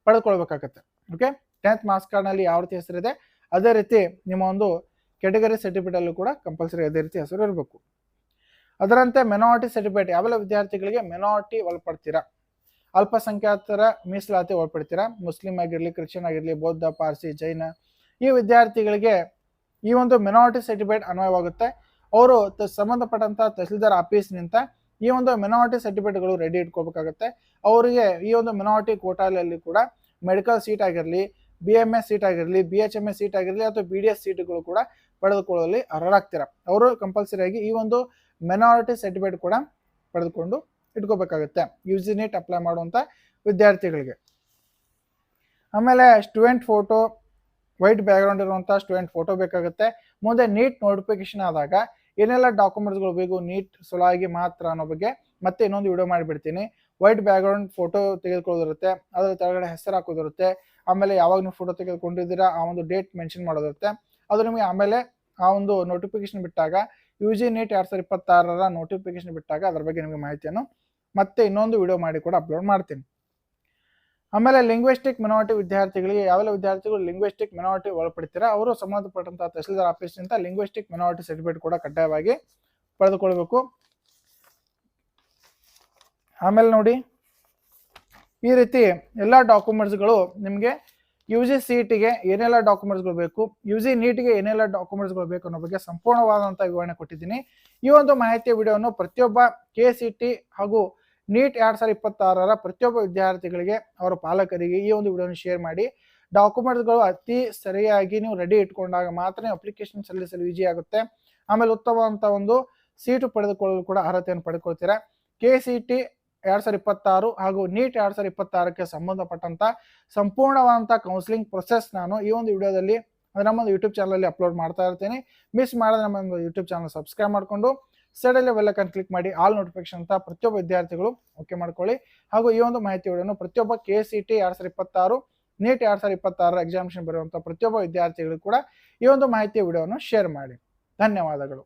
ಪಡೆದುಕೊಳ್ಬೇಕಾಗತ್ತೆ. ಓಕೆ, 10th ಮಾರ್ಕ್ಸ್ ಕಾರ್ಡ್ನಲ್ಲಿ ಯಾವ ರೀತಿ ಹೆಸರಿದೆ ಅದೇ ರೀತಿ ನಿಮ್ಮ ಒಂದು ಕ್ಯಾಟಗರಿ ಸರ್ಟಿಫಿಕೇಟ್ ಅಲ್ಲೂ ಕೂಡ ಕಂಪಲ್ಸರಿ ಅದೇ ರೀತಿ ಹೆಸರು ಇರಬೇಕು. ಅದರಂತೆ ಮೆನಾರಿಟಿ ಸರ್ಟಿಫಿಕೇಟ್, ಯಾವೆಲ್ಲ ವಿದ್ಯಾರ್ಥಿಗಳಿಗೆ ಮೆನಾರಿಟಿ ಒಳಪಡ್ತೀರಾ, ಅಲ್ಪಸಂಖ್ಯಾತರ ಮೀಸಲಾತಿ ಒಳಪಡ್ತೀರಾ, ಮುಸ್ಲಿಂ ಆಗಿರಲಿ, ಕ್ರಿಶ್ಚಿಯನ್ ಆಗಿರಲಿ, ಬೌದ್ಧ, ಪಾರ್ಸಿ, ಜೈನ, ಈ ವಿದ್ಯಾರ್ಥಿಗಳಿಗೆ ಈ ಒಂದು ಮೆನಾರಿಟಿ ಸರ್ಟಿಫಿಕೇಟ್ ಅನ್ವಯವಾಗುತ್ತೆ. ಅವರು ಸಂಬಂಧಪಟ್ಟಂತ ತಹಸೀಲ್ದಾರ್ ಆಫೀಸ್ನಿಂದ ಈ ಒಂದು ಮೆನಾರಿಟಿ ಸರ್ಟಿಫಿಕೇಟ್ಗಳು ರೆಡಿ ಇಟ್ಕೋಬೇಕಾಗುತ್ತೆ. ಅವರಿಗೆ ಈ ಒಂದು ಮೆನಾರಿಟಿ ಕೋಟಾಲಲ್ಲಿ ಕೂಡ ಮೆಡಿಕಲ್ ಸೀಟ್ ಆಗಿರಲಿ, BMS ಸೀಟ್ ಆಗಿರಲಿ, BHMS ಸೀಟ್ ಆಗಿರಲಿ ಅಥವಾ BDS ಸೀಟ್ಗಳು ಕೂಡ ಪಡೆದುಕೊಳ್ಳಲು ಅರ್ಹರಾಗ್ತೀರಾ. ಅವರು ಕಂಪಲ್ಸರಿ ಆಗಿ ಈ ಒಂದು ಮೆನಾರಿಟಿ ಸರ್ಟಿಫಿಕೇಟ್ ಕೂಡ ಪಡೆದುಕೊಂಡು ಇಟ್ಕೋಬೇಕಾಗುತ್ತೆ UG ನೀಟ್ ಅಪ್ಲೈ ಮಾಡುವಂಥ ವಿದ್ಯಾರ್ಥಿಗಳಿಗೆ. ಆಮೇಲೆ ಸ್ಟೂಡೆಂಟ್ ಫೋಟೋ, ವೈಟ್ ಬ್ಯಾಕ್ಗ್ರೌಂಡ್ ಇರುವಂಥ ಸ್ಟೂಡೆಂಟ್ ಫೋಟೋ ಬೇಕಾಗುತ್ತೆ. ಮುಂದೆ ನೀಟ್ ನೋಟಿಫಿಕೇಶನ್ ಆದಾಗ ಏನೆಲ್ಲ ಡಾಕ್ಯುಮೆಂಟ್ಸ್ಗಳು ಬೇಕು ನೀಟ್ ಸಲುವಾಗಿ ಮಾತ್ರ ಅನ್ನೋ ಬಗ್ಗೆ ಮತ್ತೆ ಇನ್ನೊಂದು ವಿಡಿಯೋ ಮಾಡಿಬಿಡ್ತೀನಿ. ವೈಟ್ ಬ್ಯಾಕ್ಗ್ರೌಂಡ್ ಫೋಟೋ ತೆಗೆದುಕೊಳ್ಳೋದಿರುತ್ತೆ, ಅದರ ಕೆಳಗಡೆ ಹೆಸರು ಹಾಕೋದಿರುತ್ತೆ, ಆಮೇಲೆ ಯಾವಾಗ ನೀವು ಫೋಟೋ ತೆಗೆದುಕೊಂಡಿದ್ದೀರಾ ಆ ಒಂದು ಡೇಟ್ ಮೆನ್ಷನ್ ಮಾಡೋದಿರುತ್ತೆ. ಅದು ನಿಮಗೆ ಆಮೇಲೆ ಆ ಒಂದು ನೋಟಿಫಿಕೇಶನ್ ಬಿಟ್ಟಾಗ UG ನೀಟ್ 2026 ನೋಟಿಫಿಕೇಶನ್ ಬಿಟ್ಟಾಗ ಅದ್ರ ಬಗ್ಗೆ ನಿಮಗೆ ಮಾಹಿತಿಯನ್ನು ಮತ್ತೆ ಇನ್ನೊಂದು ವಿಡಿಯೋ ಮಾಡಿ ಕೂಡ ಅಪ್ಲೋಡ್ ಮಾಡ್ತೀನಿ. ಆಮೇಲೆ ಲಿಂಗ್ವಿಸ್ಟಿಕ್ ಮಿನಾರಿಟಿ ವಿದ್ಯಾರ್ಥಿಗಳಿಗೆ, ಯಾವೆಲ್ಲ ವಿದ್ಯಾರ್ಥಿಗಳು ಲಿಂಗ್ವಿಸ್ಟಿಕ್ ಮಿನಾರಿಟಿ ಒಳಪಡ್ತೀರಾ ಅವರು ಸಂಬಂಧಪಟ್ಟಂತಹ ತಹಸೀಲ್ದಾರ್ ಆಫೀಸ್ನಿಂದ ಲಿಂಗ್ವಿಸ್ಟಿಕ್ ಮಿನಾರಿಟಿ ಸರ್ಟಿಫಿಕೇಟ್ ಕೂಡ ಕಡ್ಡಾಯವಾಗಿ ಪಡೆದುಕೊಳ್ಬೇಕು. ಆಮೇಲೆ ನೋಡಿ, ಈ ರೀತಿ ಎಲ್ಲ ಡಾಕ್ಯುಮೆಂಟ್ಸ್ಗಳು ನಿಮಗೆ UG CETಗೆ ಏನೆಲ್ಲ ಡಾಕ್ಯುಮೆಂಟ್ಸ್ಗಳು ಬೇಕು, UG ನೀಟ್ಗೆ ಏನೆಲ್ಲ ಡಾಕ್ಯುಮೆಂಟ್ಸ್ಗಳು ಬೇಕು ಅನ್ನೋ ಬಗ್ಗೆ ಸಂಪೂರ್ಣವಾದಂಥ ವಿವರಣೆ ಕೊಟ್ಟಿದ್ದೀನಿ. ಈ ಒಂದು ಮಾಹಿತಿಯ ವಿಡಿಯೋವನ್ನು ಪ್ರತಿಯೊಬ್ಬ KCT ಹಾಗೂ ನೀಟ್ 2026 ಪ್ರತಿಯೊಬ್ಬ ವಿದ್ಯಾರ್ಥಿಗಳಿಗೆ, ಅವರ ಪಾಲಕರಿಗೆ ಈ ಒಂದು ವಿಡಿಯೋನ ಶೇರ್ ಮಾಡಿ. ಡಾಕ್ಯುಮೆಂಟ್ಸ್ಗಳು ಅತಿ ಸರಿಯಾಗಿ ನೀವು ರೆಡಿ ಇಟ್ಕೊಂಡಾಗ ಮಾತ್ರ ಅಪ್ಲಿಕೇಶನ್ ಸಲ್ಲಿಸಲು ಈಜಿ ಆಗುತ್ತೆ. ಆಮೇಲೆ ಉತ್ತಮವಾದಂಥ ಒಂದು ಸೀಟು ಪಡೆದುಕೊಳ್ಳಲು ಕೂಡ ಅರ್ಹತೆಯನ್ನು ಪಡೆದುಕೊಳ್ತೀರಾ. KCT 2026 ಹಾಗೂ ನೀಟ್ 2026ಕ್ಕೆ ಸಂಬಂಧಪಟ್ಟಂತ ಸಂಪೂರ್ಣವಾದಂಥ ಕೌನ್ಸಿಲಿಂಗ್ ಪ್ರೊಸೆಸ್ ನಾನು ಈ ಒಂದು ವಿಡಿಯೋದಲ್ಲಿ ನಮ್ಮ ಯೂಟ್ಯೂಬ್ ಚಾನಲಲ್ಲಿ ಅಪ್ಲೋಡ್ ಮಾಡ್ತಾ ಇರ್ತೀನಿ. ಮಿಸ್ ಮಾಡದೆ ನಮ್ಮ ಯೂಟ್ಯೂಬ್ ಚಾನಲ್ ಸಬ್ಸ್ಕ್ರೈಬ್ ಮಾಡಿಕೊಂಡು ಸೈಡಲ್ಲಿ ಬೆಲ್ಲೈಕನ್ ಕ್ಲಿಕ್ ಮಾಡಿ ಆಲ್ ನೋಟಿಫಿಕೇಶನ್ ಅಂತ ಪ್ರತಿಯೊಬ್ಬ ವಿದ್ಯಾರ್ಥಿಗಳು ಓಕೆ ಮಾಡ್ಕೊಳ್ಳಿ. ಹಾಗೂ ಈ ಒಂದು ಮಾಹಿತಿ ವಿಡಿಯೋನು ಪ್ರತಿಯೊಬ್ಬ KCET 2026 ನೀಟ್ 2026 ಎಕ್ಸಾಮಿನೇಷನ್ ಬರುವಂತಹ ಪ್ರತಿಯೊಬ್ಬ ವಿದ್ಯಾರ್ಥಿಗಳು ಕೂಡ ಈ ಒಂದು ಮಾಹಿತಿ ವಿಡಿಯೋವನ್ನು ಶೇರ್ ಮಾಡಿ. ಧನ್ಯವಾದಗಳು.